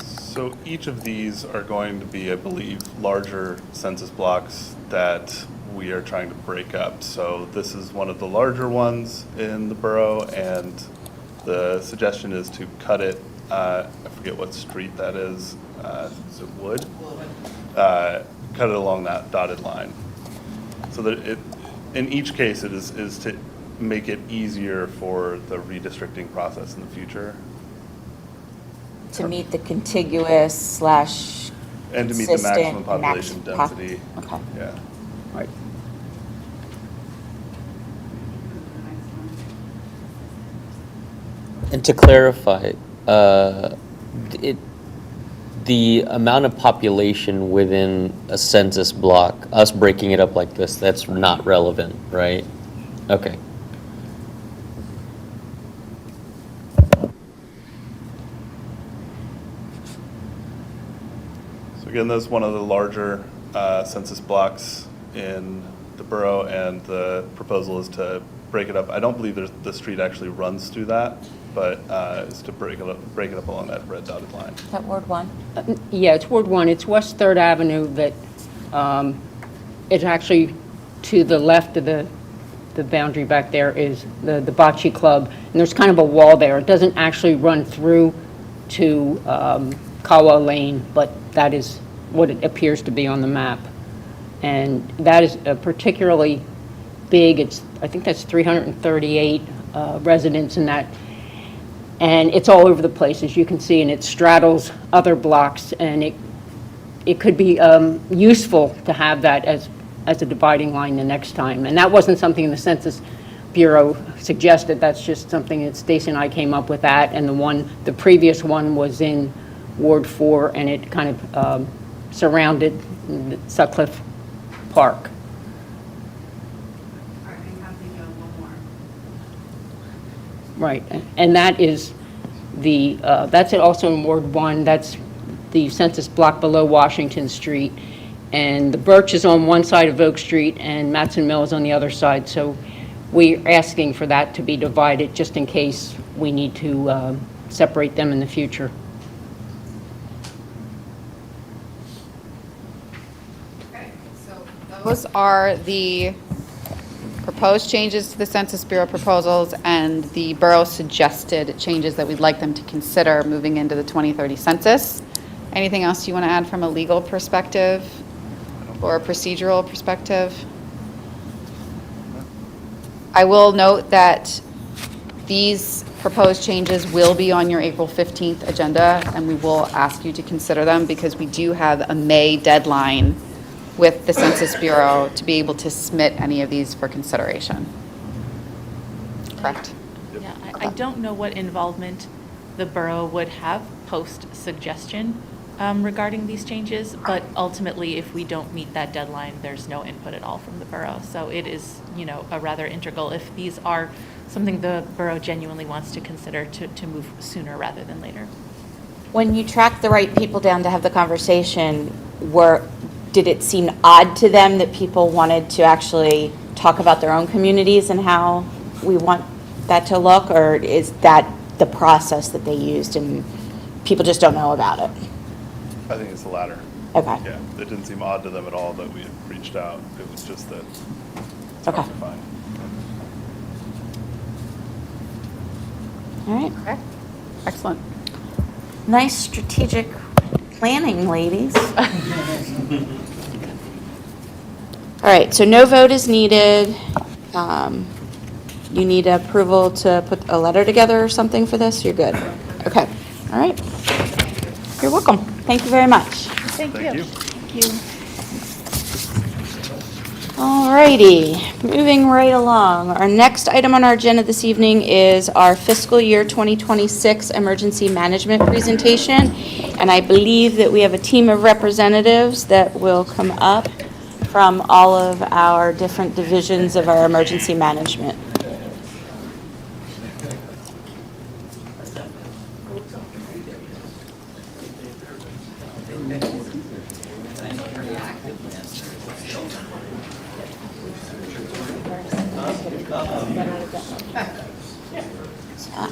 So each of these are going to be, I believe, larger census blocks that we are trying to break up. So this is one of the larger ones in the borough, and the suggestion is to cut it, I forget what street that is it Wood? Cut it along that dotted line. So that it, in each case, it is to make it easier for the redistricting process in the future. To meet the contiguous slash And to meet the maximum consistent population max- density. Okay. Yeah. Right. And to clarify, the amount of population within a census block, us breaking it up like this, that's not relevant, right? Okay. So again, that's one of the larger census blocks in the borough, and the proposal is to break it up. I don't believe the street actually runs through that, but is to break it up along that red dotted line. Is that Ward 1? Yeah, it's Ward 1. It's West 3rd Avenue that, it's actually to the left of the boundary back there is the bocce club. And there's kind of a wall there. It doesn't actually run through to Kawa Lane, but that is what it appears to be on the map. And that is particularly big. I think that's 338 residents in that. And it's all over the place, as you can see, and it straddles other blocks, and it could be useful to have that as a dividing line the next time. And that wasn't something the Census Bureau suggested. That's just something that Stacy and I came up with that. And the previous one was in Ward 4, and it kind of surrounded Sutcliffe Park. All right, I have to go one more. Right, and that is that's also in Ward 1. That's the census block below Washington Street. And the Birch is on one side of Oak Street, and Matson Mill is on the other side. So we're asking for that to be divided, just in case we need to separate them in the future. Okay, so those are the proposed changes to the Census Bureau proposals and the borough suggested changes that we'd like them to consider moving into the 2030 census. Anything else you want to add from a legal perspective or a procedural perspective? I will note that these proposed changes will be on your April 15th agenda, and we will ask you to consider them because we do have a May deadline with the Census Bureau to be able to submit any of these for consideration. Correct? Yeah, I don't know what involvement the borough would have post-suggestion regarding these changes, but ultimately, if we don't meet that deadline, there's no input at all from the borough. So it is, a rather integral, if these are something the borough genuinely wants to consider to move sooner rather than later. When you track the right people down to have the conversation, did it seem odd to them that people wanted to actually talk about their own communities and how we want that to look? Or is that the process that they used and people just don't know about it? I think it's the latter. Okay. Yeah, it didn't seem odd to them at all that we had reached out. It was just that it's Okay. hard to find. All right. Okay. Excellent. Nice strategic planning, ladies. All right, so no vote is needed. You need approval to put a letter together or something for this? You're good. Okay. All right. You're welcome. Thank you very much. Thank Thank you. Thank you. All righty, moving right along. Our next item on our agenda this evening is our fiscal year 2026 emergency management presentation. And I believe that we have a team of representatives that will come up from all of our different divisions of our emergency management.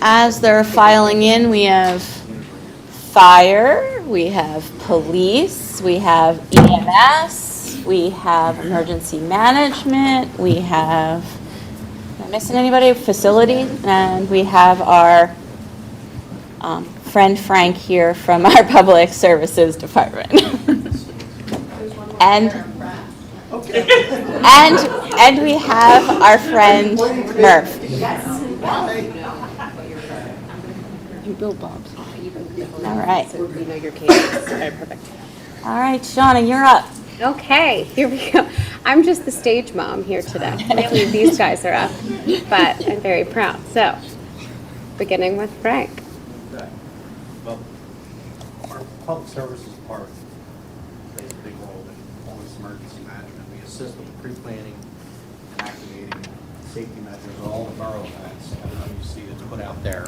As they're filing in, we have fire, we have police, we have EMS, we have emergency management, we have, am I missing anybody? Facility, and we have our friend Frank here from our Public Services Department. And we have our friend Murph. You build Bob's. All right. So you know your cadence. All right, perfect. All right, Shauna, you're up. Okay, here we go. I'm just the stage mom here today. Hopefully these guys are up, but I'm very proud. So, beginning with Frank. Okay. Well, our public services part plays a big role in all this emergency management. We assist with pre-planning and activating safety measures at all the borough events. Everything you see that's put out there,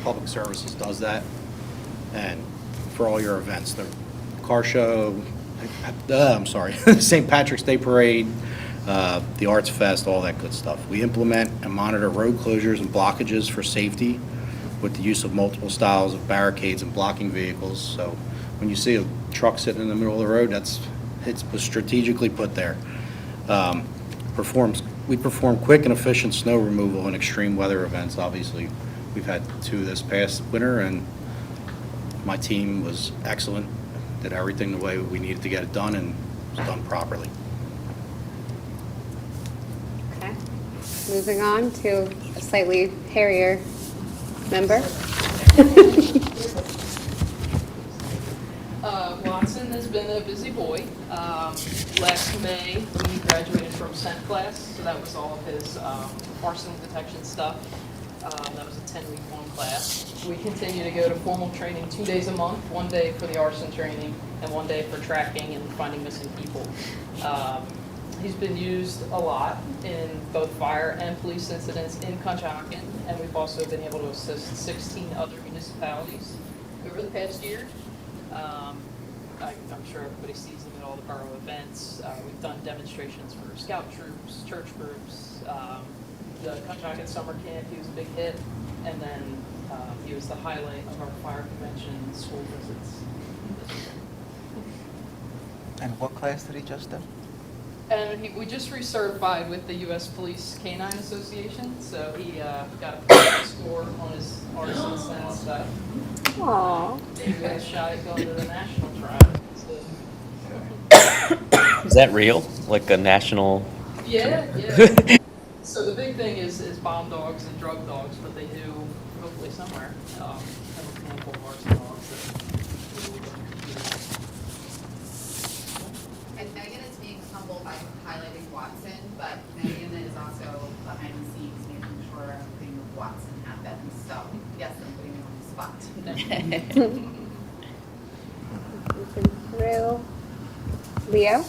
public services does that. And for all your events, the car show, St. Patrick's Day Parade, the Arts Fest, all that good stuff. We implement and monitor road closures and blockages for safety with the use of multiple styles of barricades and blocking vehicles. So when you see a truck sitting in the middle of the road, it was strategically put there. We perform quick and efficient snow removal in extreme weather events. Obviously, we've had 2 this past winter, and my team was excellent, did everything the way we needed to get it done, and it was done properly. Okay. Moving on to a slightly hairier member. Watson has been a busy boy. Last May, he graduated from Scent class, so that was all of his arson detection stuff. That was a 10-week-long class. We continue to go to formal training 2 days a month, 1 day for the arson training and 1 day for tracking and finding missing people. He's been used a lot in both fire and police incidents in Conshohocken, and we've also been able to assist 16 other municipalities over the past year. I'm sure everybody sees them at all the borough events. We've done demonstrations for scout troops, church groups. The Conshohocken Summer Camp, he was a big hit. And then he was the highlight of our fire convention school visits. And what class did he just do? And we just recertified with the U.S. Police Canine Association, so he got a perfect score on his arson scent stuff. Aww. He got a shot at going to the national trial. Is that real? Like a national? Yeah. So the big thing is bomb dogs and drug dogs, but they do, hopefully somewhere, have a handful of arson dogs. And Megan is being humble by highlighting Watson, but Megan is also behind the scenes making sure everything with Watson happens. So yes, I'm putting him on the spot. Moving through. Leo?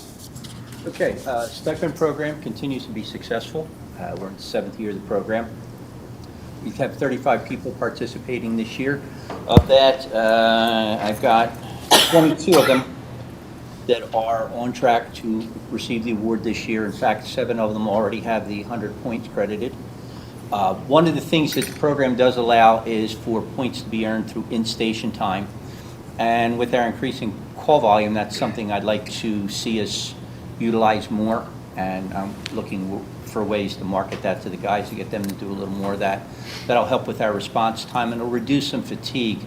Okay, stipend program continues to be successful. We're in the 7th year of the program. We have 35 people participating this year. Of that, I've got 22 of them that are on track to receive the award this year. In fact, 7 of them already have the 100 points credited. One of the things that the program does allow is for points to be earned through in-station time. And with our increasing call volume, that's something I'd like to see us utilize more. And I'm looking for ways to market that to the guys to get them to do a little more of that. That'll help with our response time, and it'll reduce some fatigue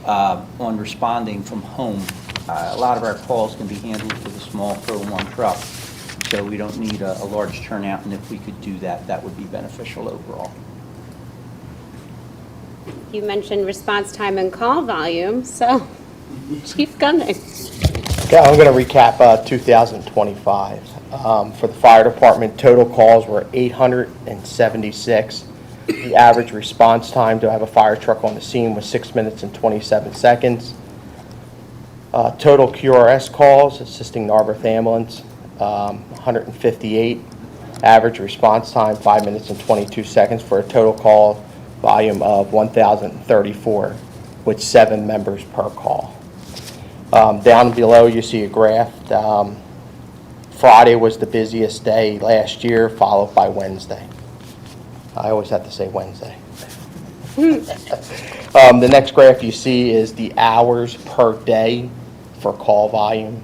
on responding from home. A lot of our calls can be handled with a small Pro 1 truck, so we don't need a large turnout, and if we could do that, that would be beneficial overall. you mentioned response time and call volume, so Chief Gunning. Yeah, I'm going to recap 2025. For the fire department, total calls were 876. The average response time to have a fire truck on the scene was 6 minutes and 27 seconds. Total QRS calls, assisting Narberth Ambulance, 158. Average response time, 5 minutes and 22 seconds, for a total call volume of 1,034, with 7 members per call. Down below, you see a graph. Friday was the busiest day last year, followed by Wednesday. I always have to say Wednesday. The next graph you see is the hours per day for call volume.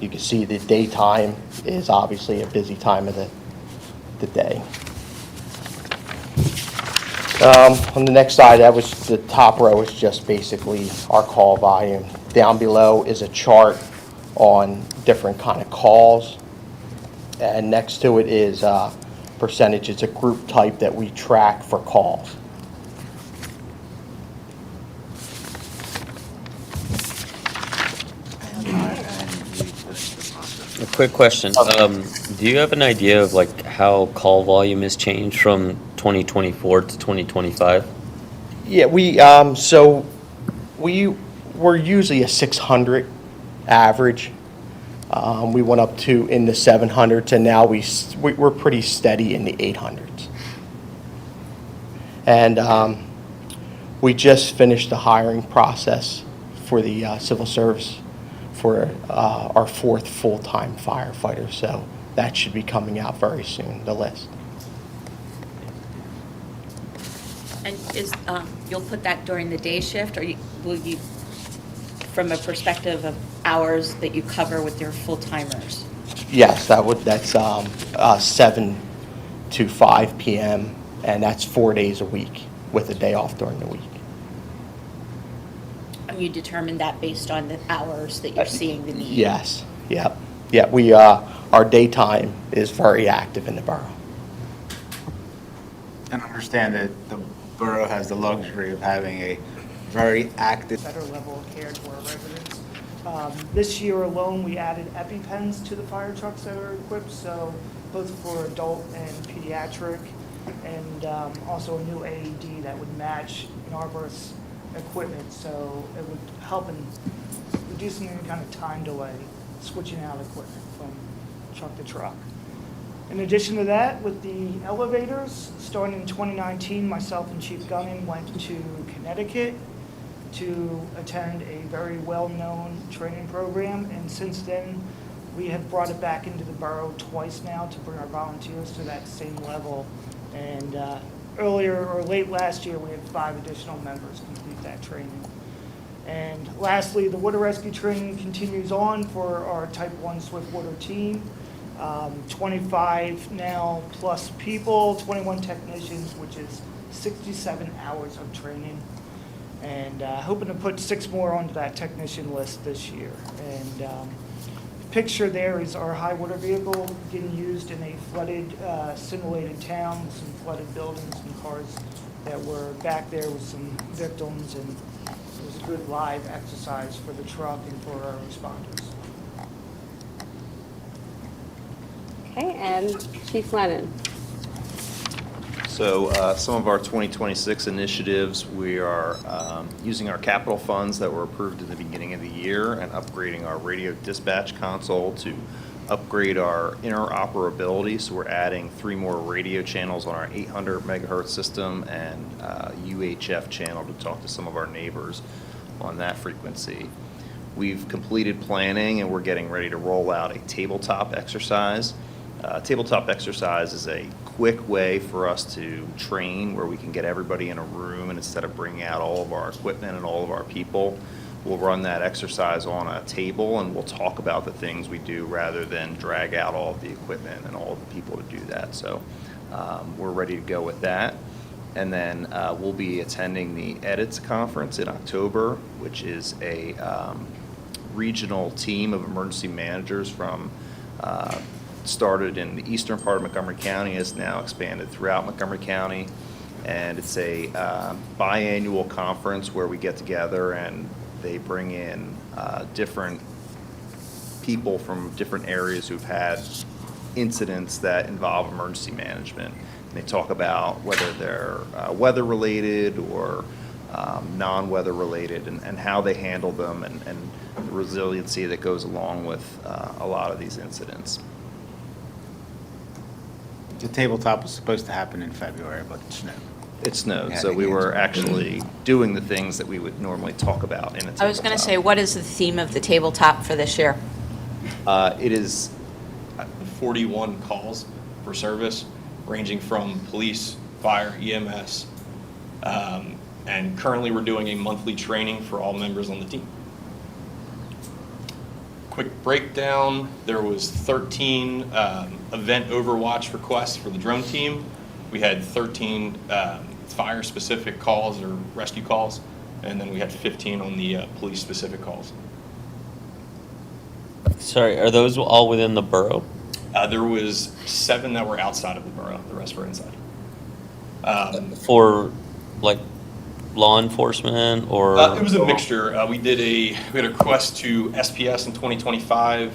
You can see the daytime is obviously a busy time of the day. On the next slide, that was the top row is just basically our call volume. Down below is a chart on different kind of calls, and next to it is percentage. It's a group type that we track for calls. A quick question. Do you have an idea of like how call volume has changed from 2024 to 2025? Yeah, we were usually a 600 average. We went up to in the 700s, and now we're pretty steady in the 800s. And we just finished the hiring process for the civil service for our 4th full-time firefighter, so that should be coming out very soon, the list. And you'll put that during the day shift, or will you, from a perspective of hours that you cover with your full-timers? Yes, that's 7 to 5 p.m., and that's 4 days a week with a day off during the week. And you determine that based on the hours that you're seeing the need? Yes, yep. Yeah, our daytime is very active in the borough. And understand that the borough has the luxury of having a very active... Better level of care to our residents. This year alone, we added EpiPens to the fire trucks that are equipped, so both for adult and pediatric, and also a new AED that would match Narberth's equipment, so it would help in reducing any kind of time delay switching out equipment from truck to truck. In addition to that, with the elevators, starting in 2019, myself and Chief Gunning went to Connecticut to attend a very well-known training program, and since then we have brought it back into the borough twice now to bring our volunteers to that same level. And earlier or late last year, we had 5 additional members complete that training. And lastly, the water rescue training continues on for our Type 1 Swift Water team. 25 now plus people, 21 technicians, which is 67 hours of training. And hoping to put 6 more onto that technician list this year. And picture there is our high water vehicle getting used in a flooded, simulated town with some flooded buildings and cars that were back there with some victims, and it was a good live exercise for the truck and for our responders. Okay, and Chief Lennon. So some of our 2026 initiatives, we are using our capital funds that were approved at the beginning of the year and upgrading our radio dispatch console to upgrade our interoperability. So we're adding 3 more radio channels on our 800 megahertz system and UHF channel to talk to some of our neighbors on that frequency. We've completed planning and we're getting ready to roll out a tabletop exercise. Tabletop exercise is a quick way for us to train where we can get everybody in a room, and instead of bringing out all of our equipment and all of our people, we'll run that exercise on a table and we'll talk about the things we do rather than drag out all of the equipment and all of the people to do that. So we're ready to go with that. And then we'll be attending the EDITS conference in October, which is a regional team of emergency managers from started in the eastern part of Montgomery County, has now expanded throughout Montgomery County. And it's a biannual conference where we get together and they bring in different people from different areas who've had incidents that involve emergency management. And they talk about whether they're weather-related or non-weather related and how they handle them and the resiliency that goes along with a lot of these incidents. The tabletop was supposed to happen in February, but it snowed. It snowed, Yeah, so we it were is. actually doing the things that we would normally talk about in a tabletop. I was going to say, what is the theme of the tabletop for this year? It is 41 calls for service, ranging from police, fire, EMS, and currently we're doing a monthly training for all members on the team. Quick breakdown, there was 13 event overwatch requests for the drone team. We had 13 fire-specific calls or rescue calls, and then we had 15 on the police-specific calls. Sorry, are those all within the borough? There was 7 that were outside of the borough, the rest were inside. For, like, law enforcement or? It was a mixture. We had a request to SPS in 2025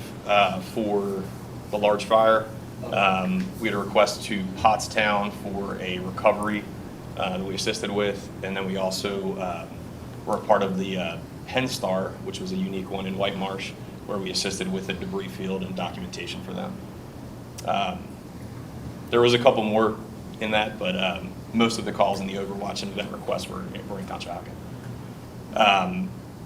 for the large fire. We had a request to Pottstown for a recovery that we assisted with, and then we also were a part of the Penn Star, which was a unique one in White Marsh, where we assisted with a debris field and documentation for them. There was a couple more in that, but most of the calls and the Overwatch and event requests were in Conshohocken.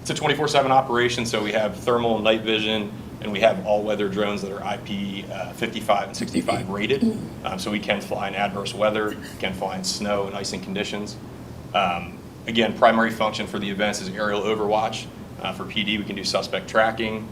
It's a 24/7 operation, so we have thermal and night vision, and we have all-weather drones that are IP 55 and 65 rated, so we can fly in adverse weather, can fly in snow and icing conditions. Again, primary function for the events is aerial overwatch. For PD, we can do suspect tracking.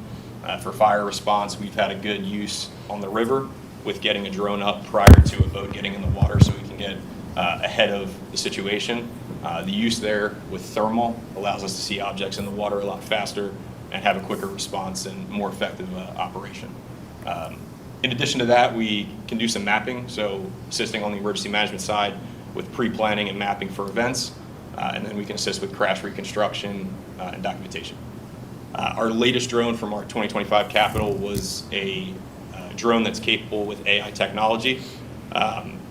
For fire response, we've had a good use on the river with getting a drone up prior to a boat getting in the water so we can get ahead of the situation. The use there with thermal allows us to see objects in the water a lot faster and have a quicker response and more effective operation. In addition to that, we can do some mapping, so assisting on the emergency management side with pre-planning and mapping for events, and then we can assist with crash reconstruction and documentation. Our latest drone from our 2025 capital was a drone that's capable with AI technology.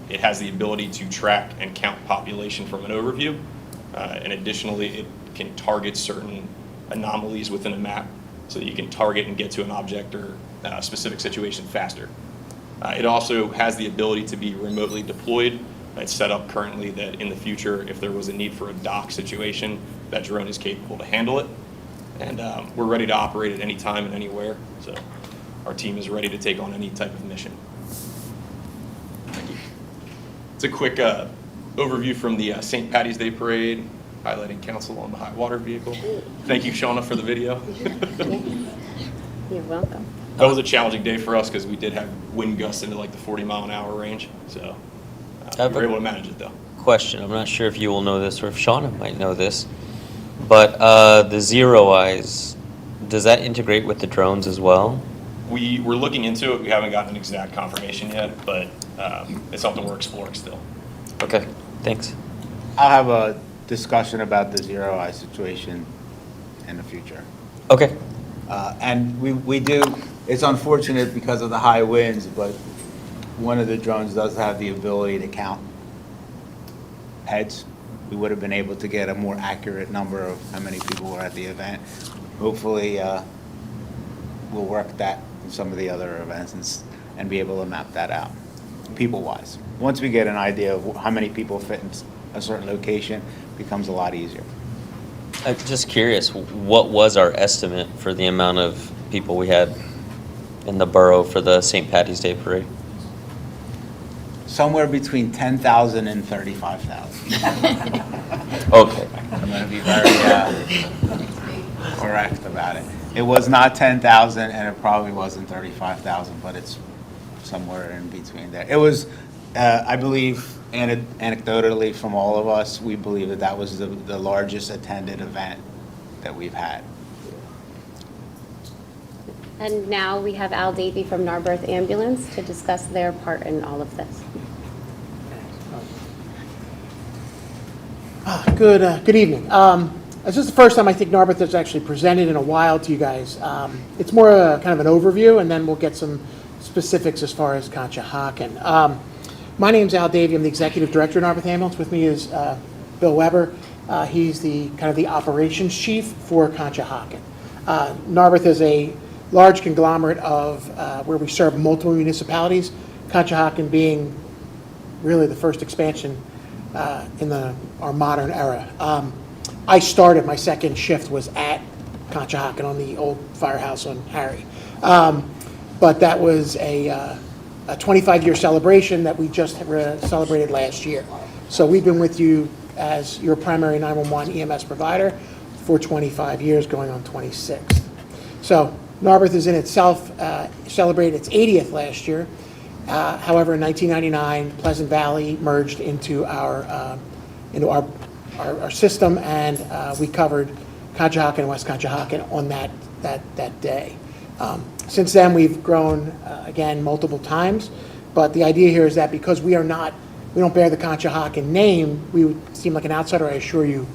It has the ability to track and count population from an overview, and additionally, it can target certain anomalies within a map so that you can target and get to an object or a specific situation faster. It also has the ability to be remotely deployed. It's set up currently that in the future, if there was a need for a dock situation, that drone is capable to handle it. And we're ready to operate at any time and anywhere, so our team is ready to take on any type of mission. Thank you. It's a quick overview from the St. Patty's Day Parade, highlighting council on the high water vehicle. Thank you, Shauna, for the video. You're welcome. That was a challenging day for us because we did have wind gusts into like the 40-mile-an-hour range, so we were able to manage it though. Question, I'm not sure if you will know this or if Shauna might know this, but the Zero Eyes, does that integrate with the drones as well? We're looking into it. We haven't gotten an exact confirmation yet, but it's something we're exploring still. Okay, thanks. I'll have a discussion about the Zero Eye situation in the future. Okay. And we do, it's unfortunate because of the high winds, but one of the drones does have the ability to count heads. We would have been able to get a more accurate number of how many people were at the event. Hopefully, we'll work that in some of the other events and be able to map that out, people-wise. Once we get an idea of how many people fit in a certain location, it becomes a lot easier. I'm just curious, what was our estimate for the amount of people we had in the borough for the St. Patty's Day Parade? Somewhere between 10,000 and 35,000. Okay. I'm going to be very correct about it. It was not 10,000 and it probably wasn't 35,000, but it's somewhere in between there. It was, I believe, anecdotally from all of us, we believe that that was the largest attended event that we've had. And now we have Al Davey from Narberth Ambulance to discuss their part in all of this. Good evening. This is the first time I think Narberth has actually presented in a while to you guys. It's more kind of an overview, and then we'll get some specifics as far as Conshohocken. My name's Al Davey. I'm the Executive Director of Narberth Ambulance. With me is Bill Weber. He's the kind of the operations chief for Conshohocken. Narberth is a large conglomerate of where we serve multiple municipalities, Conshohocken being really the first expansion in our modern era. I started, my second shift was at Conshohocken on the old firehouse on Harry. But that was a 25-year celebration that we just celebrated last year. So we've been with you as your primary 911 EMS provider for 25 years, going on 26. So Narberth is in itself, celebrated its 80th last year. However, in 1999, Pleasant Valley merged into our system, and we covered Conshohocken and West Conshohocken on that day. Since then, we've grown again multiple times, but the idea here is that because we don't bear the Conshohocken name, we would seem like an outsider. I assure you,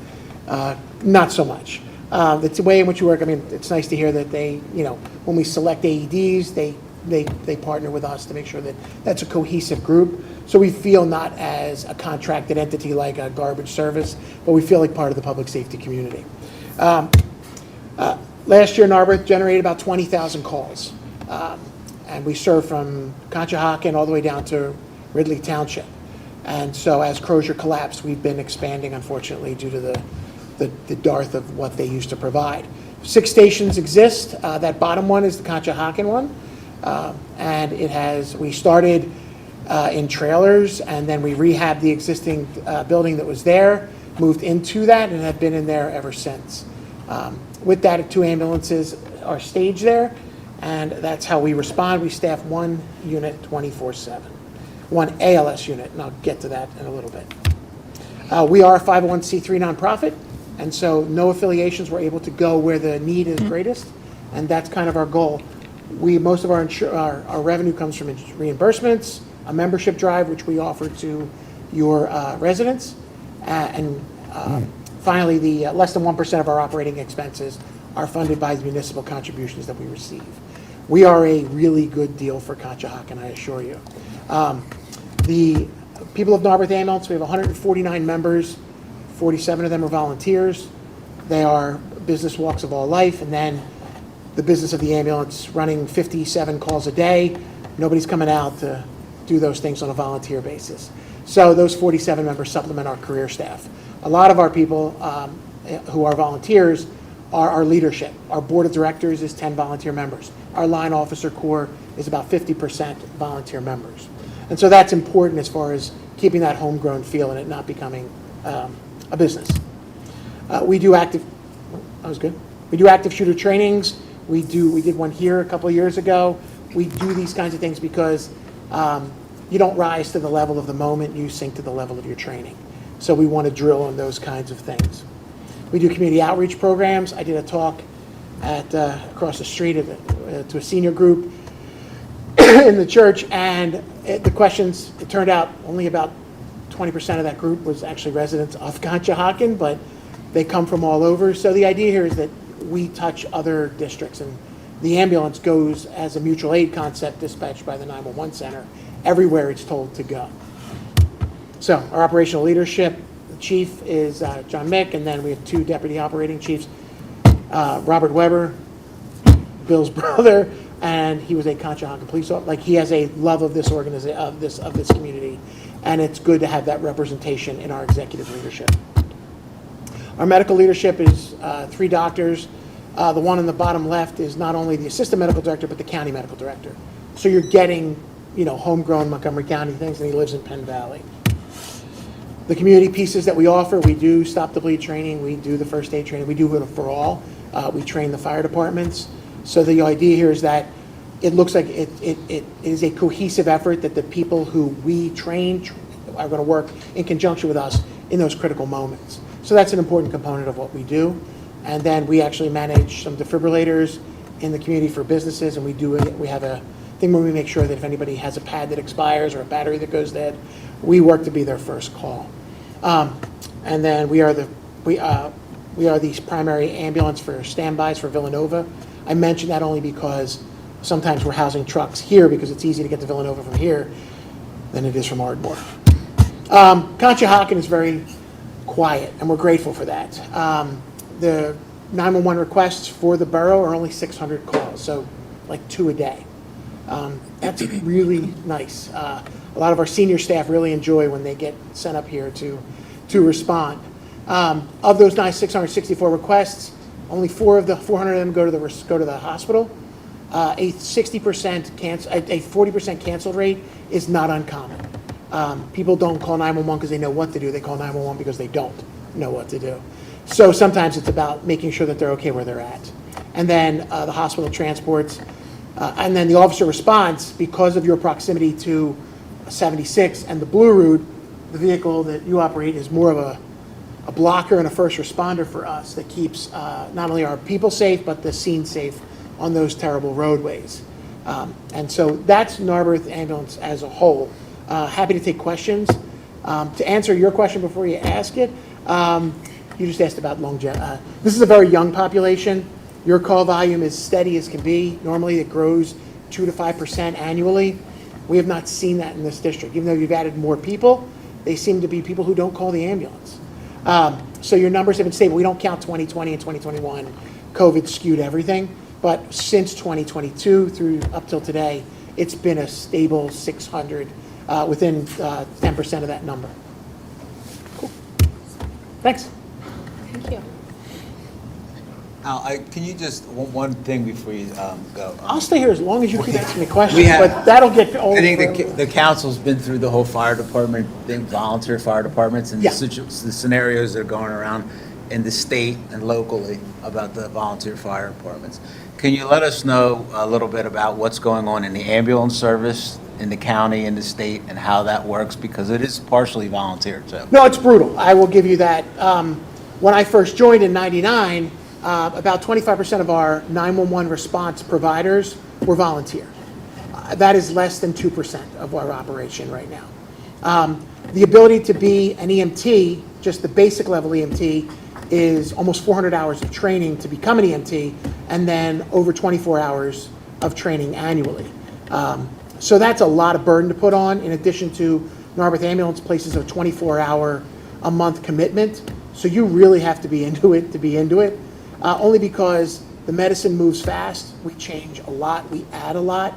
not so much. The way in which we work, I mean, it's nice to hear that they, when we select AEDs, they partner with us to make sure that that's a cohesive group. So we feel not as a contracted entity like a garbage service, but we feel like part of the public safety community. Last year, Narberth generated about 20,000 calls, and we serve from Conshohocken all the way down to Ridley Township. And so as Crozier collapsed, we've been expanding, unfortunately, due to the dearth of what they used to provide. 6 stations exist. That bottom one is the Conshohocken one. And we started in trailers, and then we rehabbed the existing building that was there, moved into that, and have been in there ever since. With that, 2 ambulances are staged there, and that's how we respond. We staff 1 unit 24/7, 1 ALS unit, and I'll get to that in a little bit. We are a 501c3 nonprofit, and so no affiliations. We're able to go where the need is greatest, and that's kind of our goal. Most of our revenue comes from reimbursements, a membership drive, which we offer to your residents, and finally, the less than 1% of our operating expenses are funded by the municipal contributions that we receive. We are a really good deal for Conshohocken, I assure you. The people of Narberth Ambulance, we have 149 members. 47 of them are volunteers. They are business walks of all life, and then the business of the ambulance, running 57 calls a day. Nobody's coming out to do those things on a volunteer basis. So those 47 members supplement our career staff. A lot of our people who are volunteers are our leadership. Our board of directors is 10 volunteer members. Our line officer corps is about 50% volunteer members. And so that's important as far as keeping that homegrown feel and it not becoming a business. We do active shooter trainings. We did one here a couple of years ago. We do these kinds of things because you don't rise to the level of the moment, you sink to the level of your training. So we want to drill on those kinds of things. We do community outreach programs. I did a talk across the street to a senior group in the church, and the questions, it turned out only about 20% of that group was actually residents of Conshohocken, but they come from all over. So the idea here is that we touch other districts, and the ambulance goes as a mutual aid concept dispatched by the 911 center everywhere it's told to go. So our operational leadership, the chief is John Mick, and then we have 2 deputy operating chiefs, Robert Weber, Bill's brother, and he was a Conshohocken police officer. Like, he has a love of this organization, of this community, and it's good to have that representation in our executive leadership. Our medical leadership is 3 doctors. The one on the bottom left is not only the assistant medical director, but the county medical director. So you're getting, homegrown Montgomery County things, and he lives in Penn Valley. The community pieces that we offer, we do stop the bleed training, we do the first aid training, we do it for all. We train the fire departments. So the idea here is that it looks like it is a cohesive effort, that the people who we train are going to work in conjunction with us in those critical moments. So that's an important component of what we do. And then we actually manage some defibrillators in the community for businesses, and we have a thing where we make sure that if anybody has a pad that expires or a battery that goes dead, we work to be their first call. And then we are the primary ambulance for standbys for Villanova. I mention that only because sometimes we're housing trucks here because it's easy to get to Villanova from here than it is from Ardmore. Conshohocken is very quiet, and we're grateful for that. The 911 requests for the borough are only 600 calls, so like 2 a day. That's really nice. A lot of our senior staff really enjoy when they get sent up here to respond. Of those 664 requests, only 400 of them go to the hospital. A 40% cancel rate is not uncommon. People don't call 911 because they know what to do. They call 911 because they don't know what to do. So sometimes it's about making sure that they're okay where they're at. And then the hospital transports, and then the officer response because of your proximity to 76 and the Blue Route. The vehicle that you operate is more of a blocker and a first responder for us that keeps not only our people safe, but the scene safe on those terrible roadways. And so that's Narberth Ambulance as a whole. Happy to take questions. To answer your question before you ask it, you just asked about longevity. This is a very young population. Your call volume is steady as can be. Normally it grows 2 to 5% annually. We have not seen that in this district. Even though you've added more people, they seem to be people who don't call the ambulance. So your numbers have been stable. We don't count 2020 and 2021. COVID skewed everything. But since 2022 through up till today, it's been a stable 600 within 10% of that number. Cool. Thanks. Thank you. Al, can you just, one thing before you go? I'll stay here as long as you keep asking me We questions, have- but that'll get old. I think the council's been through the whole fire department thing, volunteer fire departments, and Yeah. the scenarios that are going around in the state and locally about the volunteer fire departments. Can you let us know a little bit about what's going on in the ambulance service in the county, in the state, and how that works? Because it is partially volunteer, too. No, it's brutal. I will give you that. When I first joined in '99, about 25% of our 911 response providers were volunteer. That is less than 2% of our operation right now. The ability to be an EMT, just the basic level EMT, is almost 400 hours of training to become an EMT, and then over 24 hours of training annually. So that's a lot of burden to put on, in addition to Narberth Ambulance places a 24-hour-a-month commitment. So you really have to be into it to be into it, only because the medicine moves fast. We change a lot. We add a lot.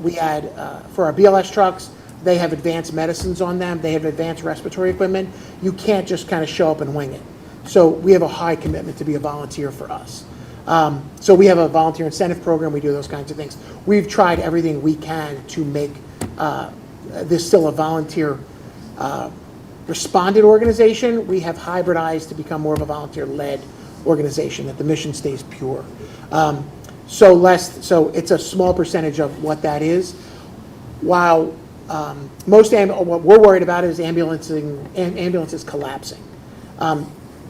We add, for our BLS trucks, they have advanced medicines on them. They have advanced respiratory equipment. You can't just kind of show up and wing it. So we have a high commitment to be a volunteer for us. So we have a volunteer incentive program. We do those kinds of things. We've tried everything we can to make this still a volunteer responded organization. We have hybridized to become more of a volunteer-led organization, that the mission stays pure. So it's a small percentage of what that is. While what we're worried about is ambulances collapsing.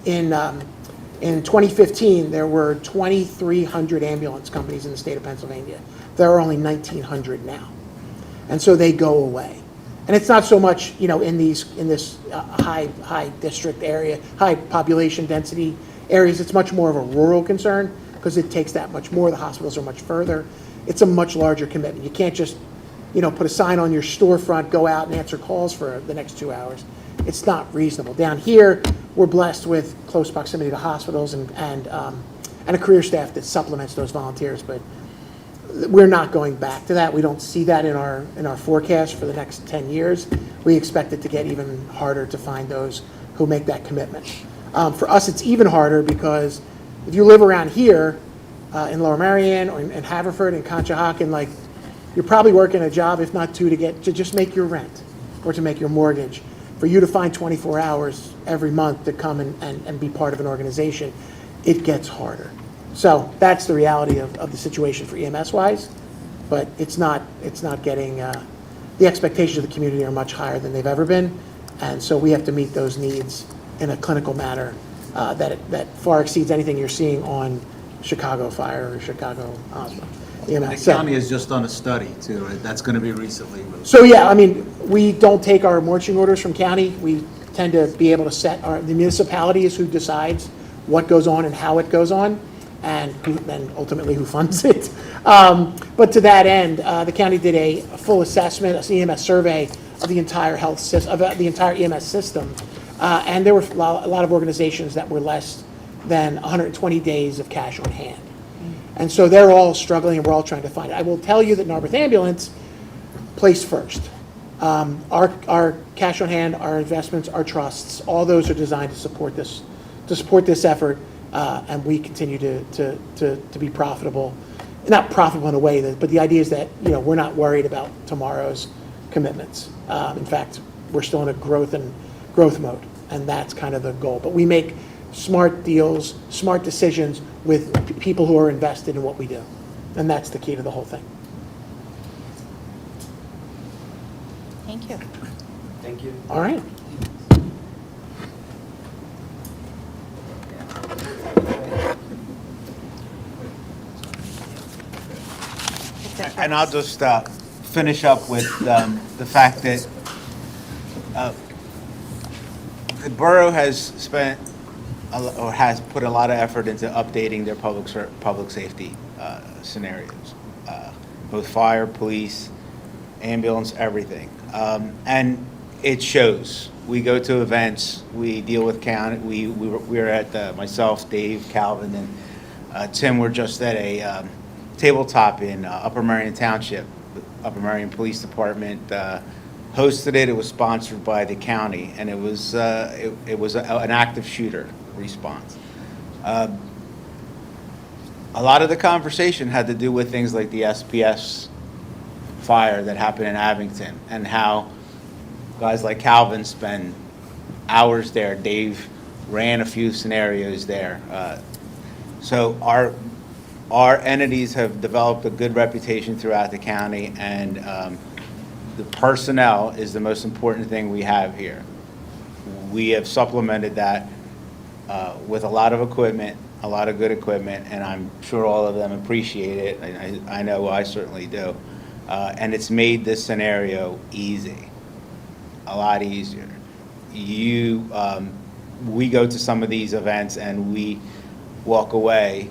In 2015, there were 2,300 ambulance companies in the state of Pennsylvania. There are only 1,900 now, and so they go away. And it's not so much, in this high district area, high population density areas. It's much more of a rural concern because it takes that much more. The hospitals are much further. It's a much larger commitment. You can't just, put a sign on your storefront, go out and answer calls for the next 2 hours. It's not reasonable. Down here, we're blessed with close proximity to hospitals and a career staff that supplements those volunteers. But we're not going back to that. We don't see that in our forecast for the next 10 years. We expect it to get even harder to find those who make that commitment. For us, it's even harder because if you live around here in Lower Merion or in Haverford and Conshohocken, you're probably working a job, if not two, to just make your rent or to make your mortgage. For you to find 24 hours every month to come and be part of an organization, it gets harder. So that's the reality of the situation for EMS-wise, but it's not getting, the expectations of the community are much higher than they've ever been, and so we have to meet those needs in a clinical manner that far exceeds anything you're seeing on Chicago Fire or Chicago EMS. The county has just done a study, too. That's going to be recently released. So, yeah, we don't take our marching orders from county. We tend to be able to set, the municipality is who decides what goes on and how it goes on, and ultimately who funds it. But to that end, the county did a full assessment, a EMS survey of the entire health system, of the entire EMS system, and there were a lot of organizations that were less than 120 days of cash on hand. And so they're all struggling, and we're all trying to find it. I will tell you that Narberth Ambulance placed first. Our cash on hand, our investments, our trusts, all those are designed to support this effort, and we continue to be profitable. Not profitable in a way, but the idea is that, we're not worried about tomorrow's commitments. In fact, we're still in a growth mode, and that's kind of the goal. But we make smart deals, smart decisions with people who are invested in what we do, and that's the key to the whole thing. Thank you. Thank you. All right. And I'll just finish up with the fact that the borough has spent or has put a lot of effort into updating their public safety scenarios, both fire, police, ambulance, everything, and it shows. We go to events, we deal with county. We were at myself, Dave, Calvin, and Tim were just at a tabletop in Upper Merion Township. Upper Merion Police Department hosted it. It was sponsored by the county, and it was an active shooter response. A lot of the conversation had to do with things like the SPS fire that happened in Abington, and how guys like Calvin spend hours there. Dave ran a few scenarios there. So our entities have developed a good reputation throughout the county, and the personnel is the most important thing we have here. We have supplemented that with a lot of equipment, a lot of good equipment, and I'm sure all of them appreciate it. I know I certainly do. And it's made this scenario easy, a lot easier. We go to some of these events and we walk away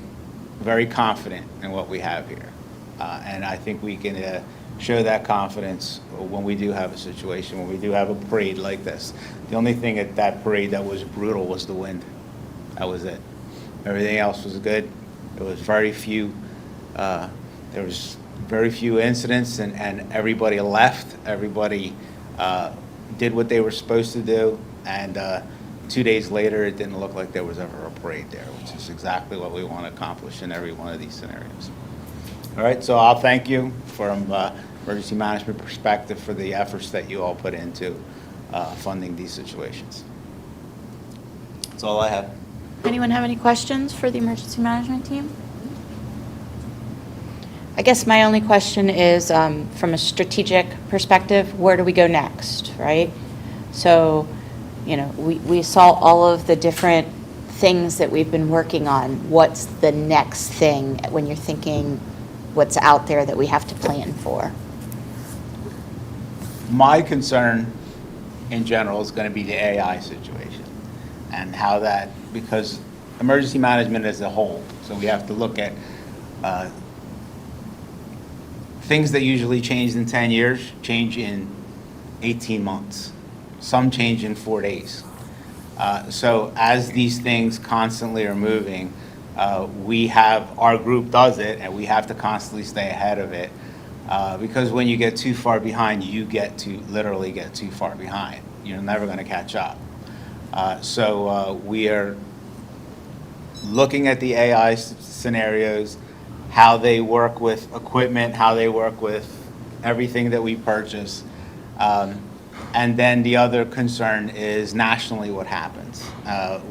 very confident in what we have here. And I think we can show that confidence when we do have a situation, when we do have a parade like this. The only thing at that parade that was brutal was the wind. That was it. Everything else was good. There was very few incidents, and everybody left. Everybody did what they were supposed to do, and 2 days later, it didn't look like there was ever a parade there, which is exactly what we want to accomplish in every one of these scenarios. All right, so I'll thank you from emergency management perspective for the efforts that you all put into funding these situations. That's all I have. Anyone have any questions for the emergency management team? I guess my only question is, from a strategic perspective, where do we go next, right? So, we saw all of the different things that we've been working on. What's the next thing when you're thinking what's out there that we have to plan for? My concern in general is going to be the AI situation and how that, because emergency management as a whole, so we have to look at things that usually change in 10 years, change in 18 months. Some change in 4 days. So as these things constantly are moving, our group does it, and we have to constantly stay ahead of it. Because when you get too far behind, you literally get too far behind. You're never going to catch up. So we are looking at the AI scenarios, how they work with equipment, how they work with everything that we purchase. And then the other concern is nationally what happens.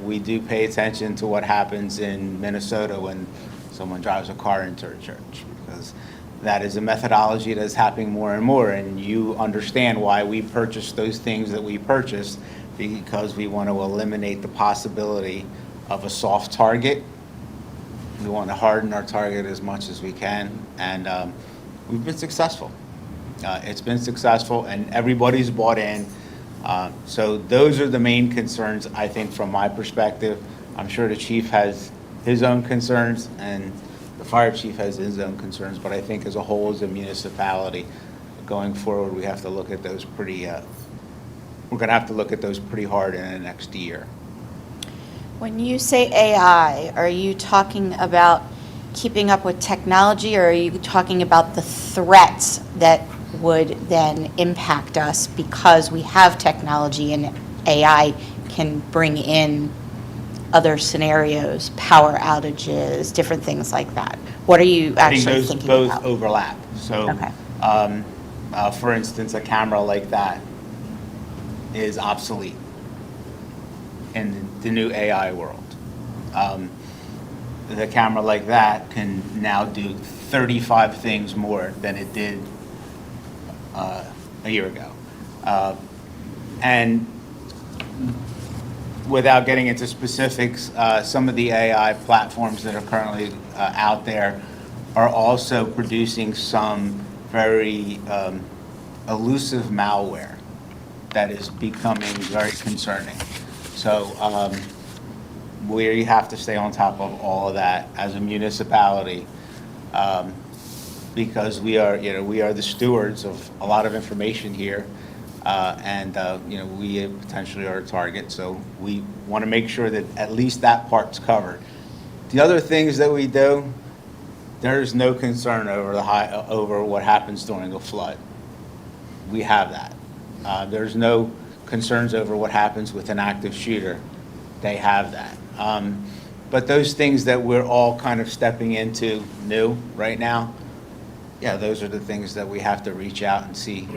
We do pay attention to what happens in Minnesota when someone drives a car into a church, because that is a methodology that is happening more and more, and you understand why we purchase those things that we purchase, because we want to eliminate the possibility of a soft target. We want to harden our target as much as we can, and we've been successful. It's been successful, and everybody's bought in. So those are the main concerns, I think, from my perspective. I'm sure the chief has his own concerns, and the fire chief has his own concerns, but I think as a whole, as a municipality, going forward, we have to look at those we're going to have to look at those pretty hard in the next year. When you say AI, are you talking about keeping up with technology, or are you talking about the threats that would then impact us because we have technology and AI can bring in other scenarios, power outages, different things like that? What are you actually thinking Those about? overlap. So, for instance, a camera like that is obsolete in the new AI world. The camera like that can now do 35 things more than it did a year ago. And without getting into specifics, some of the AI platforms that are currently out there are also producing some very elusive malware that is becoming very concerning. So we have to stay on top of all of that as a municipality, because we are the stewards of a lot of information here, and we potentially are a target. So we want to make sure that at least that part's covered. The other things that we do, there's no concern over what happens during a flood. We have that. There's no concerns over what happens with an active shooter. They have that. But those things that we're all kind of stepping into new right now, yeah, those are the things that we have to reach out and see.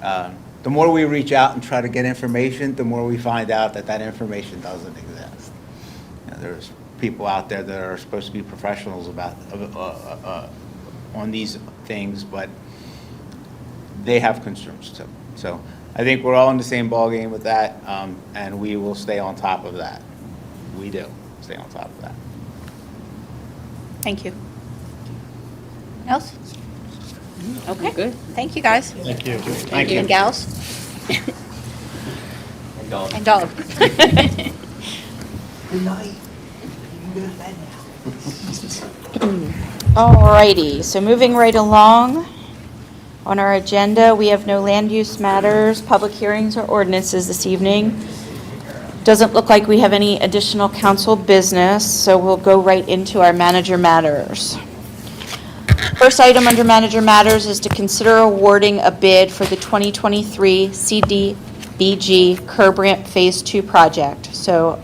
The more we reach out and try to get information, the more we find out that that information doesn't exist. There's people out there that are supposed to be professionals on these things, but they have concerns too. So I think we're all in the same ballgame with that, and we will stay on top of that. We do stay on top of that. Thank you. Else? Okay, good. Thank you, guys. Thank you. Thank you. And gals. And dog. And dog. Good night. You can go to bed now. All righty, so moving right along on our agenda, we have no land use matters, public hearings, or ordinances this evening. Doesn't look like we have any additional council business, so we'll go right into our manager matters. First item under manager matters is to consider awarding a bid for the 2023 CDBG curb ramp Phase 2 project. So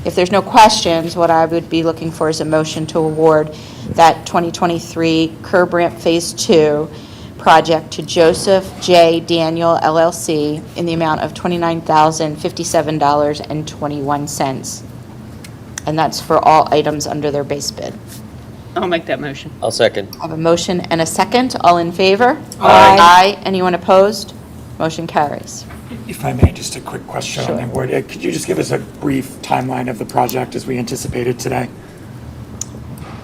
if there's no questions, what I would be looking for is a motion to award that 2023 curb ramp Phase 2 project to Joseph J. Daniel LLC in the amount of $29,057.21. And that's for all items under their base bid. I'll make that motion. I'll second. I have a motion and a second. All in favor? Aye. Aye. Anyone opposed? Motion carries. If I may, just a quick question on the Sure. award. Could you just give us a brief timeline of the project as we anticipated today?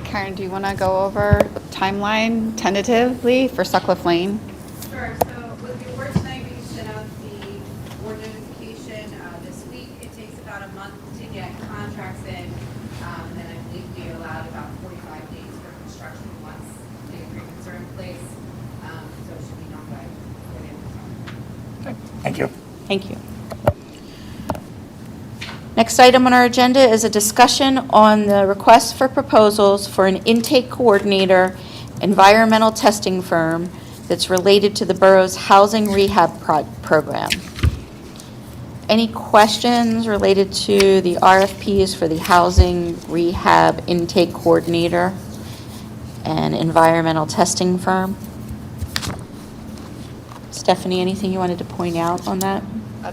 Karen, do you want to go over timeline tentatively for Sutcliffe Lane? Sure, so with the award tonight, we sent out the award notification this week. It takes about a month to get contracts in, and then I believe we allowed about 45 days for construction once the agreements are in place. So it should be done by the end of the summer. Thank you. Thank you. Next item on our agenda is a discussion on the request for proposals for an intake coordinator environmental testing firm that's related to the borough's housing rehab program. Any questions related to the RFPs for the housing rehab intake coordinator and environmental testing firm? Stephanie, anything you wanted to point out on that?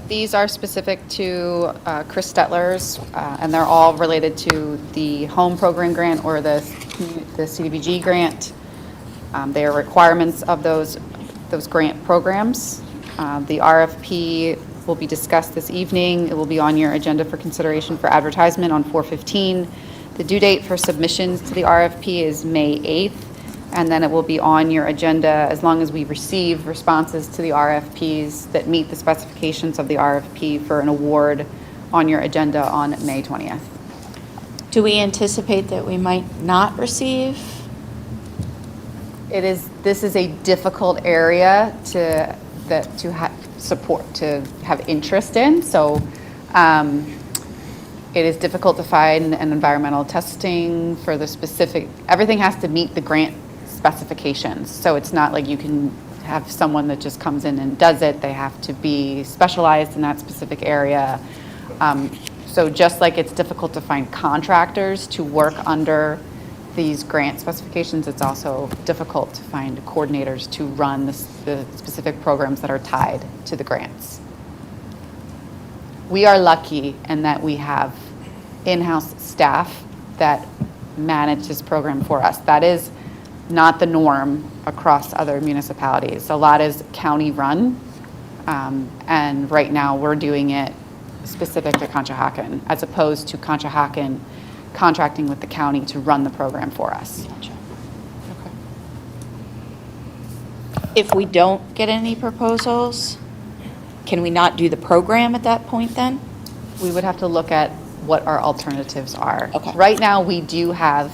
These are specific to Chris Stetler's, and they're all related to the home program grant or the CDBG grant. They are requirements of those grant programs. The RFP will be discussed this evening. It will be on your agenda for consideration for advertisement on 4/15. The due date for submissions to the RFP is May 8th. and then it will be on your agenda as long as we receive responses to the RFPs that meet the specifications of the RFP for an award on your agenda on May 20th. Do we anticipate that we might not receive? This is a difficult area to have interest in. So it is difficult to find an environmental testing for the specific, everything has to meet the grant specifications. So it's not like you can have someone that just comes in and does it. They have to be specialized in that specific area. So just like it's difficult to find contractors to work under these grant specifications, it's also difficult to find coordinators to run the specific programs that are tied to the grants. We are lucky in that we have in-house staff that manage this program for us. That is not the norm across other municipalities. A lot is county run, and right now we're doing it specific to Conshohocken, as opposed to Conshohocken contracting with the county to run the program for us. If we don't get any proposals, can we not do the program at that point then? We would have to look at what our alternatives are. Okay. Right now, we do have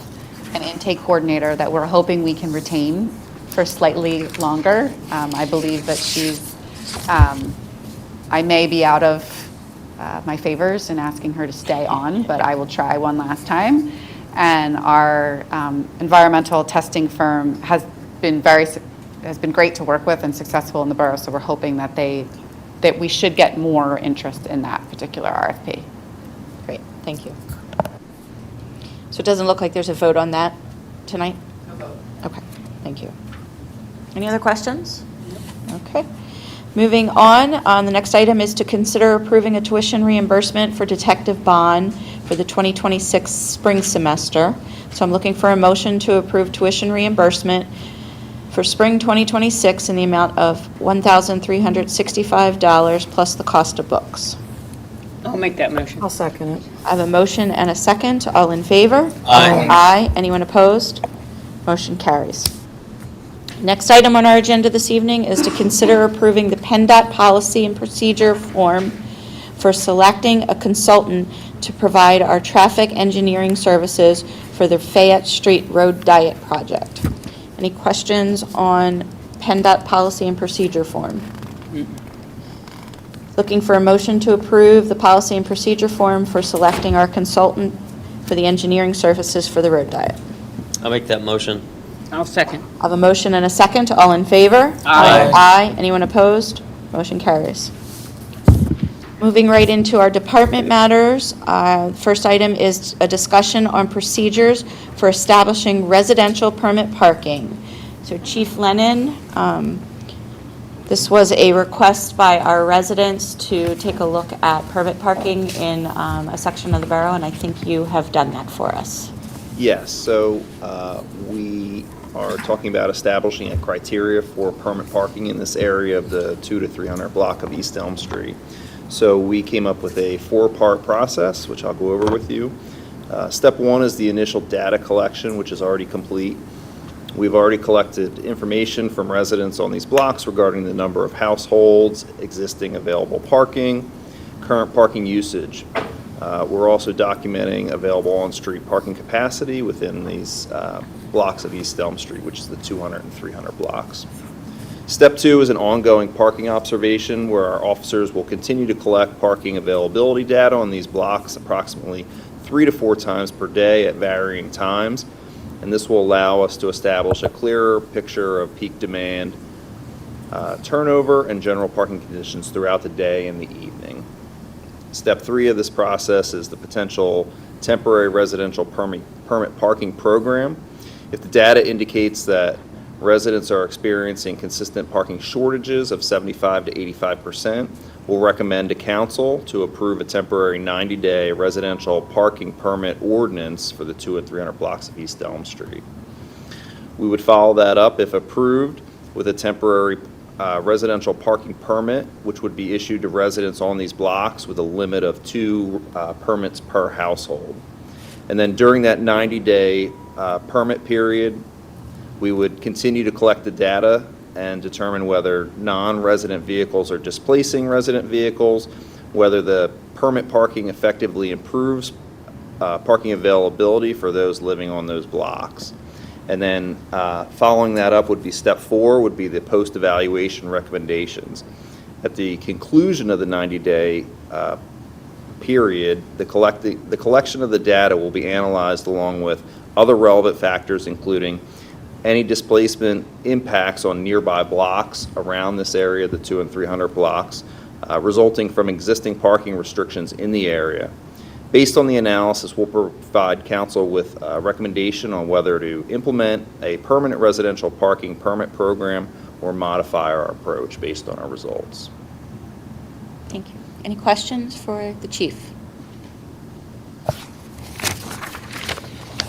an intake coordinator that we're hoping we can retain for slightly longer. I believe that she's, I may be out of my favors in asking her to stay on, but I will try one last time. And our environmental testing firm has been great to work with and successful in the borough. So we're hoping that that we should get more interest in that particular RFP. Great, thank you. So it doesn't look like there's a vote on that tonight? No vote. Okay, thank you. Any other questions? Okay. Moving on, the next item is to consider approving a tuition reimbursement for Detective Bond for the 2026 spring semester. So I'm looking for a motion to approve tuition reimbursement for spring 2026 in the amount of $1,365 plus the cost of books. I'll make that motion. I'll second it. I have a motion and a second. All in favor? Aye. Aye. Anyone opposed? Motion carries. Next item on our agenda this evening is to consider approving the PennDOT policy and procedure form for selecting a consultant to provide our traffic engineering services for the Fayette Street Road Diet Project. Any questions on PennDOT policy and procedure form? Looking for a motion to approve the policy and procedure form for selecting our consultant for the engineering services for the road diet. I'll make that motion. I'll second. I have a motion and a second. All in favor? Aye. Aye. Anyone opposed? Motion carries. Moving right into our department matters. First item is a discussion on procedures for establishing residential permit parking. So Chief Lennon, this was a request by our residents to take a look at permit parking in a section of the borough, and I think you have done that for us. Yes, so we are talking about establishing a criteria for permit parking in this area of the 200 to 300 block of East Elm Street. So we came up with a 4-part process, which I'll go over with you. Step 1 is the initial data collection, which is already complete. We've already collected information from residents on these blocks regarding the number of households, existing available parking, current parking usage. We're also documenting available on-street parking capacity within these blocks of East Elm Street, which is the 200 and 300 blocks. Step 2 is an ongoing parking observation where our officers will continue to collect parking availability data on these blocks approximately 3 to 4 times per day at varying times. And this will allow us to establish a clearer picture of peak demand, turnover, and general parking conditions throughout the day and the evening. Step 3 of this process is the potential temporary residential permit parking program. If the data indicates that residents are experiencing consistent parking shortages of 75 to 85%, we'll recommend to council to approve a temporary 90-day residential parking permit ordinance for the 200 and 300 blocks of East Elm Street. We would follow that up, if approved, with a temporary residential parking permit, which would be issued to residents on these blocks with a limit of 2 permits per household. And then during that 90-day permit period, We would continue to collect the data and determine whether non-resident vehicles are displacing resident vehicles, whether the permit parking effectively improves parking availability for those living on those blocks. And then following that up would be step 4, would be the post-evaluation recommendations. At the conclusion of the 90-day period, the collection of the data will be analyzed along with other relevant factors, including any displacement impacts on nearby blocks around this area, the 200 and 300 blocks, resulting from existing parking restrictions in the area. Based on the analysis, we'll provide council with a recommendation on whether to implement a permanent residential parking permit program or modify our approach based on our results. Thank you. Any questions for the chief?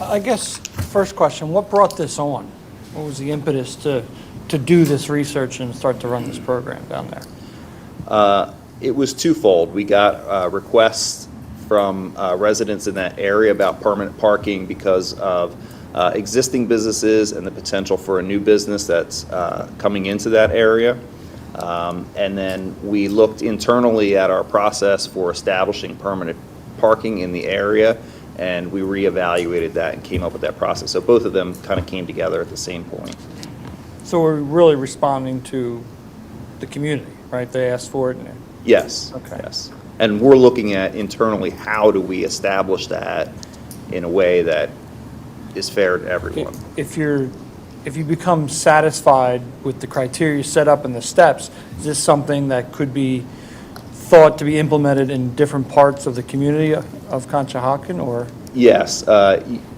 I guess, first question, what brought this on? What was the impetus to do this research and start to run this program down there? It was twofold. We got requests from residents in that area about permanent parking because of existing businesses and the potential for a new business that's coming into that area. And then we looked internally at our process for establishing permanent parking in the area, and we reevaluated that and came up with that process. So both of them kind of came together at the same point. So we're really responding to the community, right? They asked for it. Yes. Okay. Yes. And we're looking at internally, how do we establish that in a way that is fair to everyone? If you become satisfied with the criteria set up and the steps, is this something that could be thought to be implemented in different parts of the community of Conshohocken, or? Yes.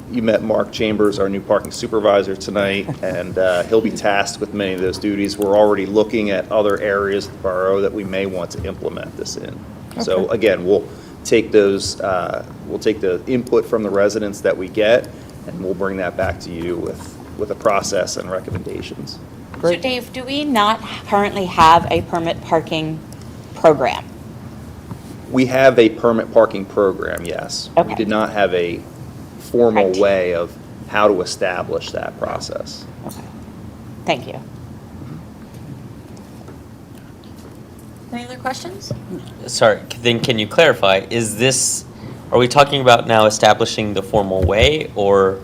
You met Mark Chambers, our new parking supervisor, tonight, and he'll be tasked with many of those duties. We're already looking at other areas of the borough that we may want to implement this in. Okay. So again, we'll take the input from the residents that we get, and we'll bring that back to you with a process and recommendations. Great. So Dave, do we not currently have a permit parking program? We have a permit parking program, yes. Okay. We did not have a formal way of how to establish that process. Okay. Thank you. Any other questions? Sorry, then can you clarify, are we talking about now establishing the formal way or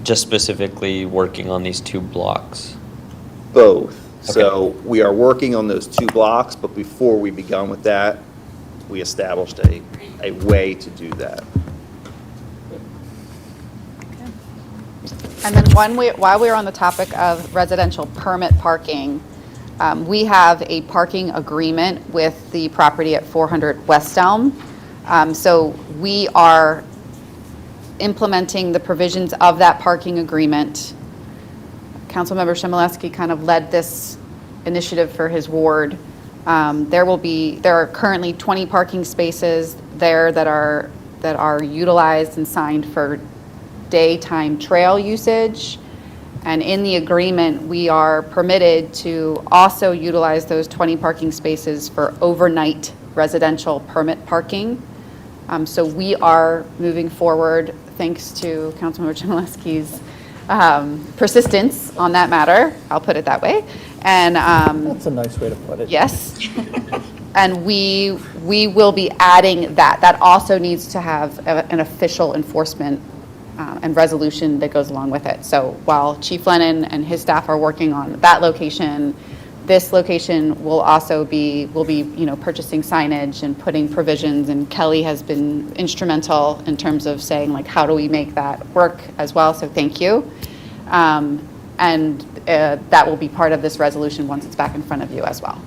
just specifically working on these 2 blocks? Both. Okay. So we are working on those 2 blocks, but before we begun with that, we established a way to do that. And then while we're on the topic of residential permit parking, we have a parking agreement with the property at 400 West Elm. So we are implementing the provisions of that parking agreement. Councilmember Chmielewski kind of led this initiative for his ward. There are currently 20 parking spaces there that are utilized and signed for daytime trail usage. And in the agreement, we are permitted to also utilize those 20 parking spaces for overnight residential permit parking. So we are moving forward, thanks to Councilmember Chmielewski's persistence on that matter. I'll put it that way. And that's a nice way to put it. Yes. And we will be adding that. That also needs to have an official enforcement and resolution that goes along with it. So while Chief Lennon and his staff are working on that location, this location will also be, purchasing signage and putting provisions, and Kelly has been instrumental in terms of saying, like, how do we make that work as well, so thank you. And that will be part of this resolution once it's back in front of you as well.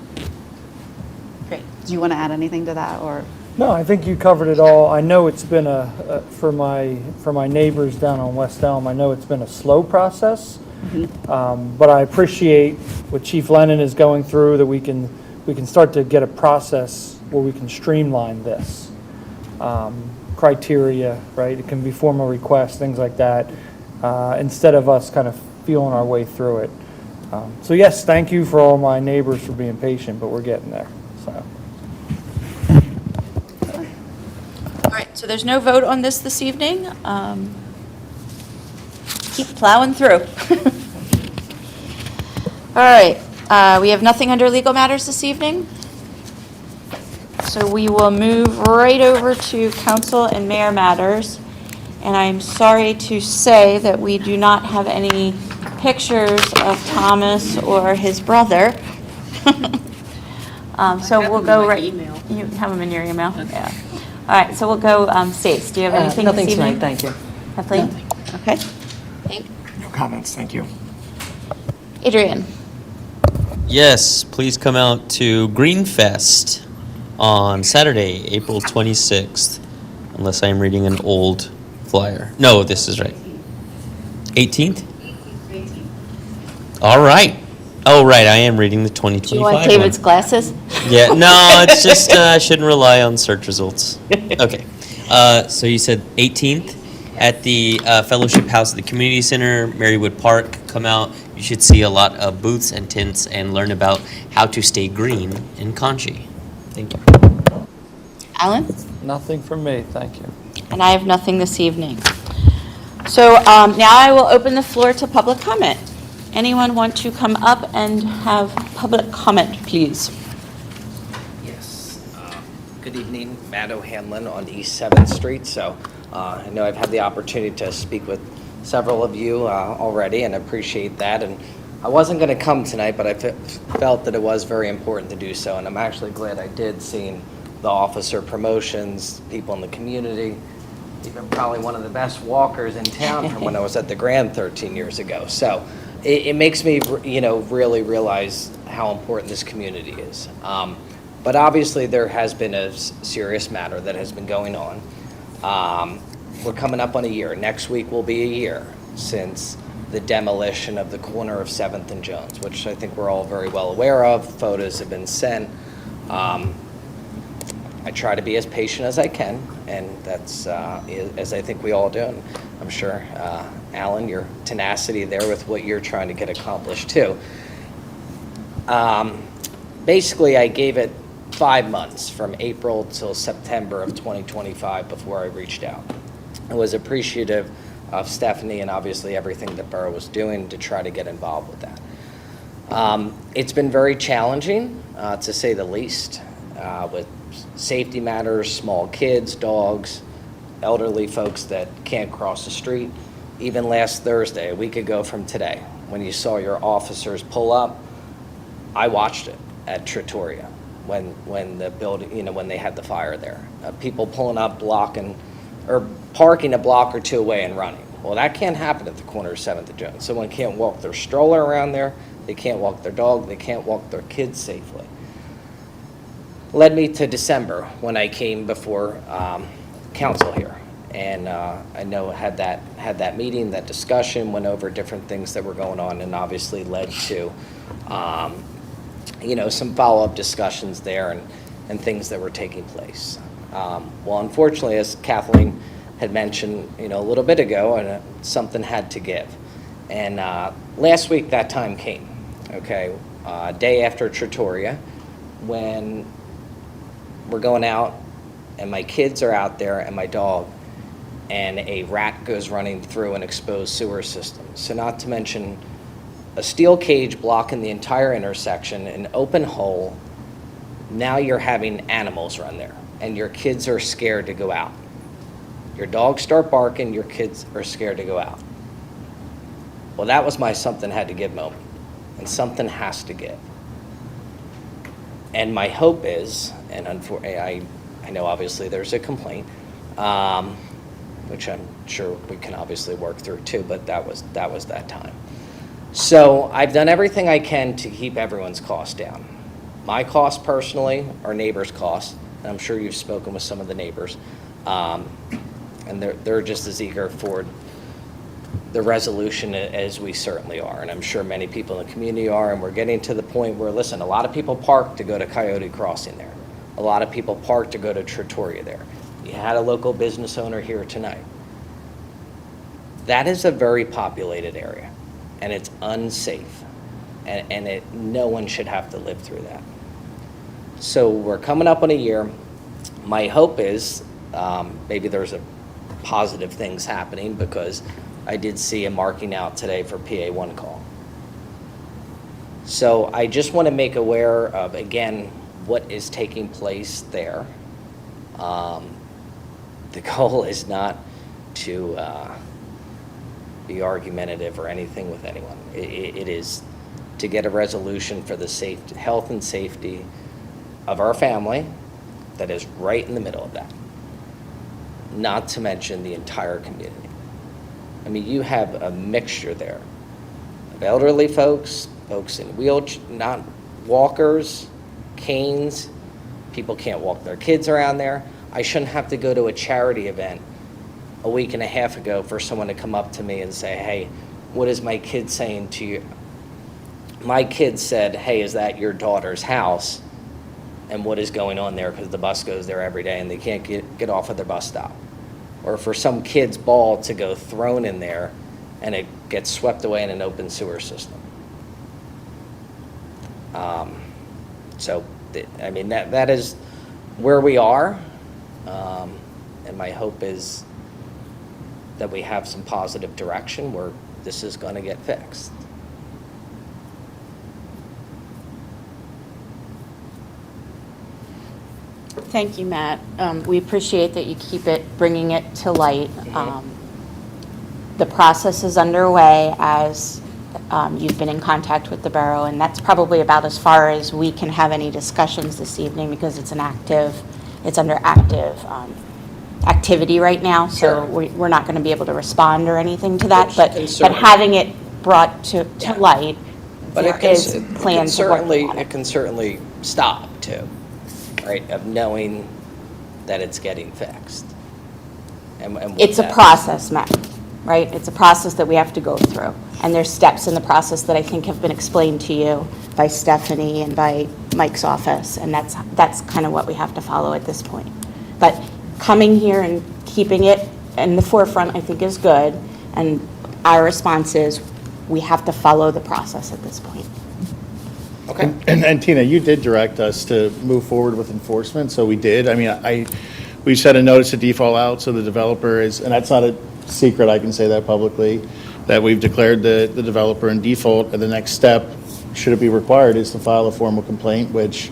Great. Do you want to add anything to that, or? No, I think you covered it all. I know it's been for my neighbors down on West Elm, I know it's been a slow process. Mm-hmm. But I appreciate what Chief Lennon is going through, that we can start to get a process where we can streamline this. Criteria, right? It can be formal requests, things like that, instead of us kind of feeling our way through it. So yes, thank you for all my neighbors for being patient, but we're getting there. So. All right, so there's no vote on this evening. Keep plowing through. All right, we have nothing under legal matters this evening. So we will move right over to council and mayor matters. And I'm sorry to say that we do not have any pictures of Thomas or his brother. So we'll go right. You have them in your email? Yeah. All right, so we'll go, Stace, do you have anything this Nothing evening? tonight, thank you. Kathleen? Okay. No comments, thank you. Adrian? Yes, please come out to Greenfest on Saturday, April 26th, unless I'm reading an old flyer. No, this is right. 18th? All right. Oh, right, I am reading the 2025 Do you want one. David's glasses? Yeah, no, it's just, I shouldn't rely on search results. Okay. So you said 18th at the Fellowship House at the Community Center, Marywood Park. Come out. You should see a lot of booths and tents and learn about how to stay green in Conchi. Thank you. Alan? Nothing from me, thank you. And I have nothing this evening. So now I will open the floor to public comment. Anyone want to come up and have public comment, please? Yes. Good evening, Matt O'Hanlon on East 7th Street. So I know I've had the opportunity to speak with several of you already and appreciate that. And I wasn't going to come tonight, but I felt that it was very important to do so. And I'm actually glad I did, seeing the officer promotions, people in the community, even probably one of the best walkers in town from when I was at the Grand 13 years ago. So it makes me, really realize how important this community is. But obviously there has been a serious matter that has been going on. We're coming up on a year. Next week will be a year since the demolition of the corner of 7th and Jones, which I think we're all very well aware of. Photos have been sent. I try to be as patient as I can, and that's as I think we all do. And I'm sure, Alan, your tenacity there with what you're trying to get accomplished too. Basically, I gave it 5 months from April till September of 2025 before I reached out. I was appreciative of Stephanie and obviously everything that Borough was doing to try to get involved with that. It's been very challenging, to say the least, with safety matters, small kids, dogs, elderly folks that can't cross the street. Even last Thursday, a week ago from today, when you saw your officers pull up, I watched it at Trattoria when the building, when they had the fire there. People pulling up, blocking, or parking a block or two away and running. Well, that can't happen at the corner of 7th and Jones. Someone can't walk their stroller around there, they can't walk their dog, they can't walk their kids safely. Led me to December when I came before council here. And I know had that meeting, that discussion, went over different things that were going on, and obviously led to some follow-up discussions there and things that were taking place. Well, unfortunately, as Kathleen had mentioned a little bit ago, something had to give. And last week that time came, okay? Day after Trattoria, when we're going out and my kids are out there and my dog, and a rat goes running through an exposed sewer system. So not to mention a steel cage blocking the entire intersection, an open hole. Now you're having animals run there, and your kids are scared to go out. Your dogs start barking, your kids are scared to go out. Well, that was my something had to give moment, and something has to give. And my hope is, and unfortunately, I know obviously there's a complaint, which I'm sure we can obviously work through too, but that was that time. So I've done everything I can to keep everyone's costs down. My costs personally, our neighbors' costs, and I'm sure you've spoken with some of the neighbors, and they're just as eager for the resolution as we certainly are, and I'm sure many people in the community are, and we're getting to the point where, listen, a lot of people park to go to Coyote Crossing there. A lot of people park to go to Trattoria there. You had a local business owner here tonight. That is a very populated area, and it's unsafe, and no one should have to live through that. So we're coming up on a year. My hope is maybe there's a positive things happening, because I did see a marking out today for PA1 call. So I just want to make aware of, again, what is taking place there. The goal is not to be argumentative or anything with anyone. It is to get a resolution for the health and safety of our family that is right in the middle of that, not to mention the entire community. I mean, you have a mixture there of elderly folks in not walkers, canes, people can't walk their kids around there. I shouldn't have to go to a charity event a week and a half ago for someone to come up to me and say, hey, what is my kid saying to you? My kid said, hey, is that your daughter's house? And what is going on there, because the bus goes there every day and they can't get off at their bus stop. Or for some kid's ball to go thrown in there and it gets swept away in an open sewer system. I mean, that is where we are. And my hope is that we have some positive direction where this is going to get fixed. Thank you, Matt. We appreciate that you keep bringing it to light. The process is underway as you've been in contact with the borough, and that's probably about as far as we can have any discussions this evening because it's under active activity right now, so we're not going to be able to respond or anything to that, but having it brought to light, but there is plans to work on it. It can certainly stop too, right, of knowing that it's getting fixed. And it's a process, Matt, right? It's a process that we have to go through. And there's steps in the process that I think have been explained to you by Stephanie and by Mike's office, and that's kind of what we have to follow at this point. But coming here and keeping it in the forefront, I think, is good. And our response is we have to follow the process at this point. Okay. And Tina, you did direct us to move forward with enforcement, so we did. I mean, we sent a notice of default out, so the developer is, and that's not a secret, I can say that publicly, that we've declared the developer in default, and the next step, should it be required, is to file a formal complaint, which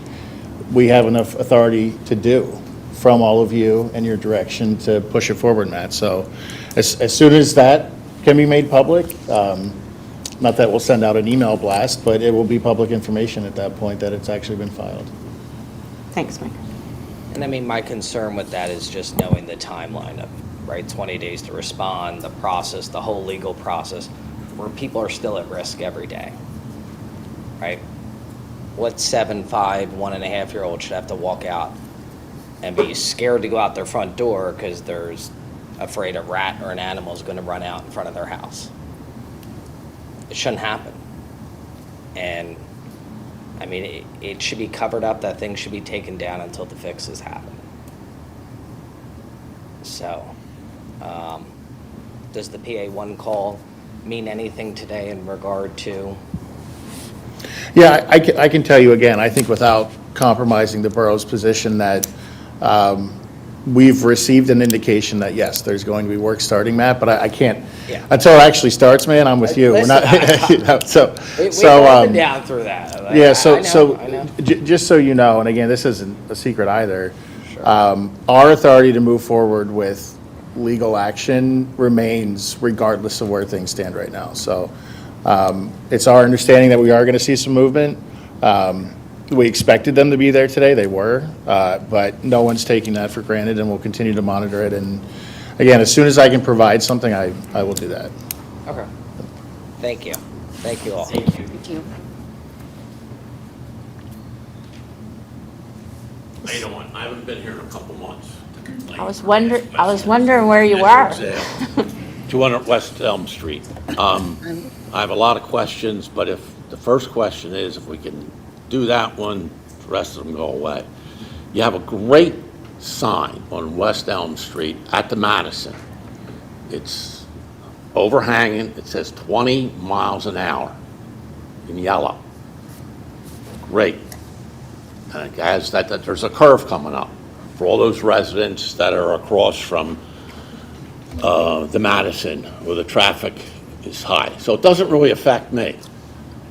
we have enough authority to do from all of you and your direction to push it forward, Matt. So as soon as that can be made public, not that we'll send out an email blast, but it will be public information at that point that it's actually been filed. Thanks, Mike. And I mean, my concern with that is just knowing the timeline of, right, 20 days to respond, the process, the whole legal process, where people are still at risk every day, right? What 7, 5, 1.5-year-old should have to walk out and be scared to go out their front door because there's afraid a rat or an animal is going to run out in front of their house? It shouldn't happen. And I mean, it should be covered up. That thing should be taken down until the fixes happen. So, does the PA1 call mean anything today in regard to? Yeah, I can tell you again, I think without compromising the borough's position that we've received an indication that, yes, there's going to be work starting, Matt, but I can't, until it actually starts, man, I'm with you. We're not, you know, We've all been down through that. Like, yeah, I know. Just so you know, and again, this isn't a secret either, our authority to move forward with legal action remains regardless of where things stand right now. So it's our understanding that we are going to see some movement. We expected them to be there today. They were, but no one's taking that for granted, and we'll continue to monitor it. And again, as soon as I can provide something, I will do that. Okay. Thank you. Thank you all. Thank you. How you doing? I haven't been here in a couple months. I was wondering where you were. 200 West Elm Street. I have a lot of questions, but if the first question is if we can do that one, the rest of them go away. You have a great sign on West Elm Street at the Madison. It's overhanging. It says 20 miles an hour in yellow. Great. And it has that there's a curve coming up for all those residents that are across from the Madison where the traffic is high. So it doesn't really affect me.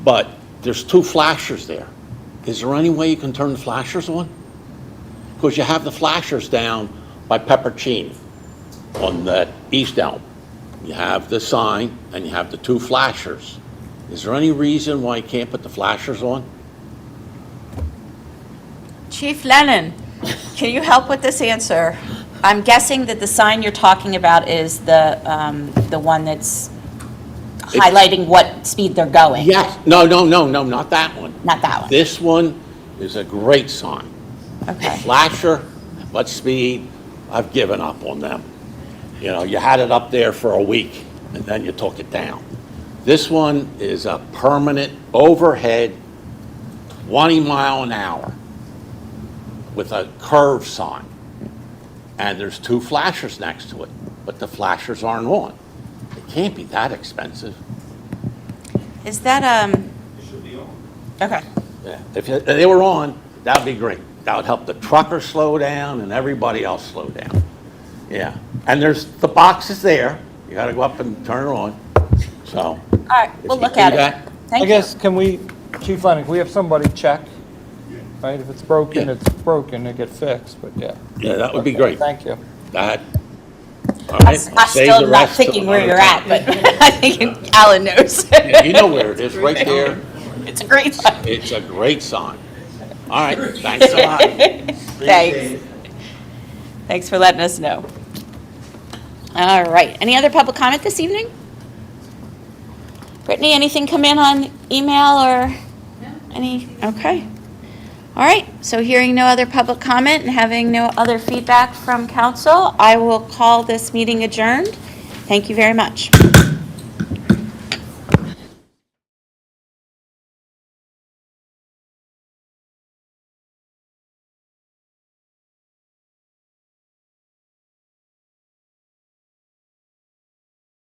But there's 2 flashers there. Is there any way you can turn the flashers on? Because you have the flashers down by Peppercini on that East Elm. You have the sign and you have the 2 flashers. Is there any reason why you can't put the flashers on? Chief Lennon, can you help with this answer? I'm guessing that the sign you're talking about is the one that's highlighting what speed they're going. Yes. No, not that one. Not that one. This one is a great sign. Okay. Flasher, what speed, I've given up on them. You know, you had it up there for a week, and then you took it down. This one is a permanent overhead, 20 mile an hour with a curve sign. And there's 2 flashers next to it, but the flashers aren't on. It can't be that expensive. Is that, It should be on. okay. Yeah, if they were on, that'd be great. That would help the truckers slow down and everybody else slow down. Yeah, and there's, the box is there. You gotta go up and turn it on, so. All right, we'll if you look at do it. that- Thank I you. guess, can we, Chief Lennon, can we have somebody check? Right, if it's broken, it's broken, it get fixed, but yeah. Yeah, that would be Okay, great. Thank you. That, all I'm right. I'm save still the not rest till thinking where another you're at, time. but I think Alan knows. Yeah, you know where it is, right there. It's a great sign. It's a great sign. All right, thanks a lot. Thanks. Thanks for letting us know. All right, any other public comment this evening? Brittany, anything come in on email or any? Okay. All right, so hearing no other public comment and having no other feedback from council, I will call this meeting adjourned. Thank you very much.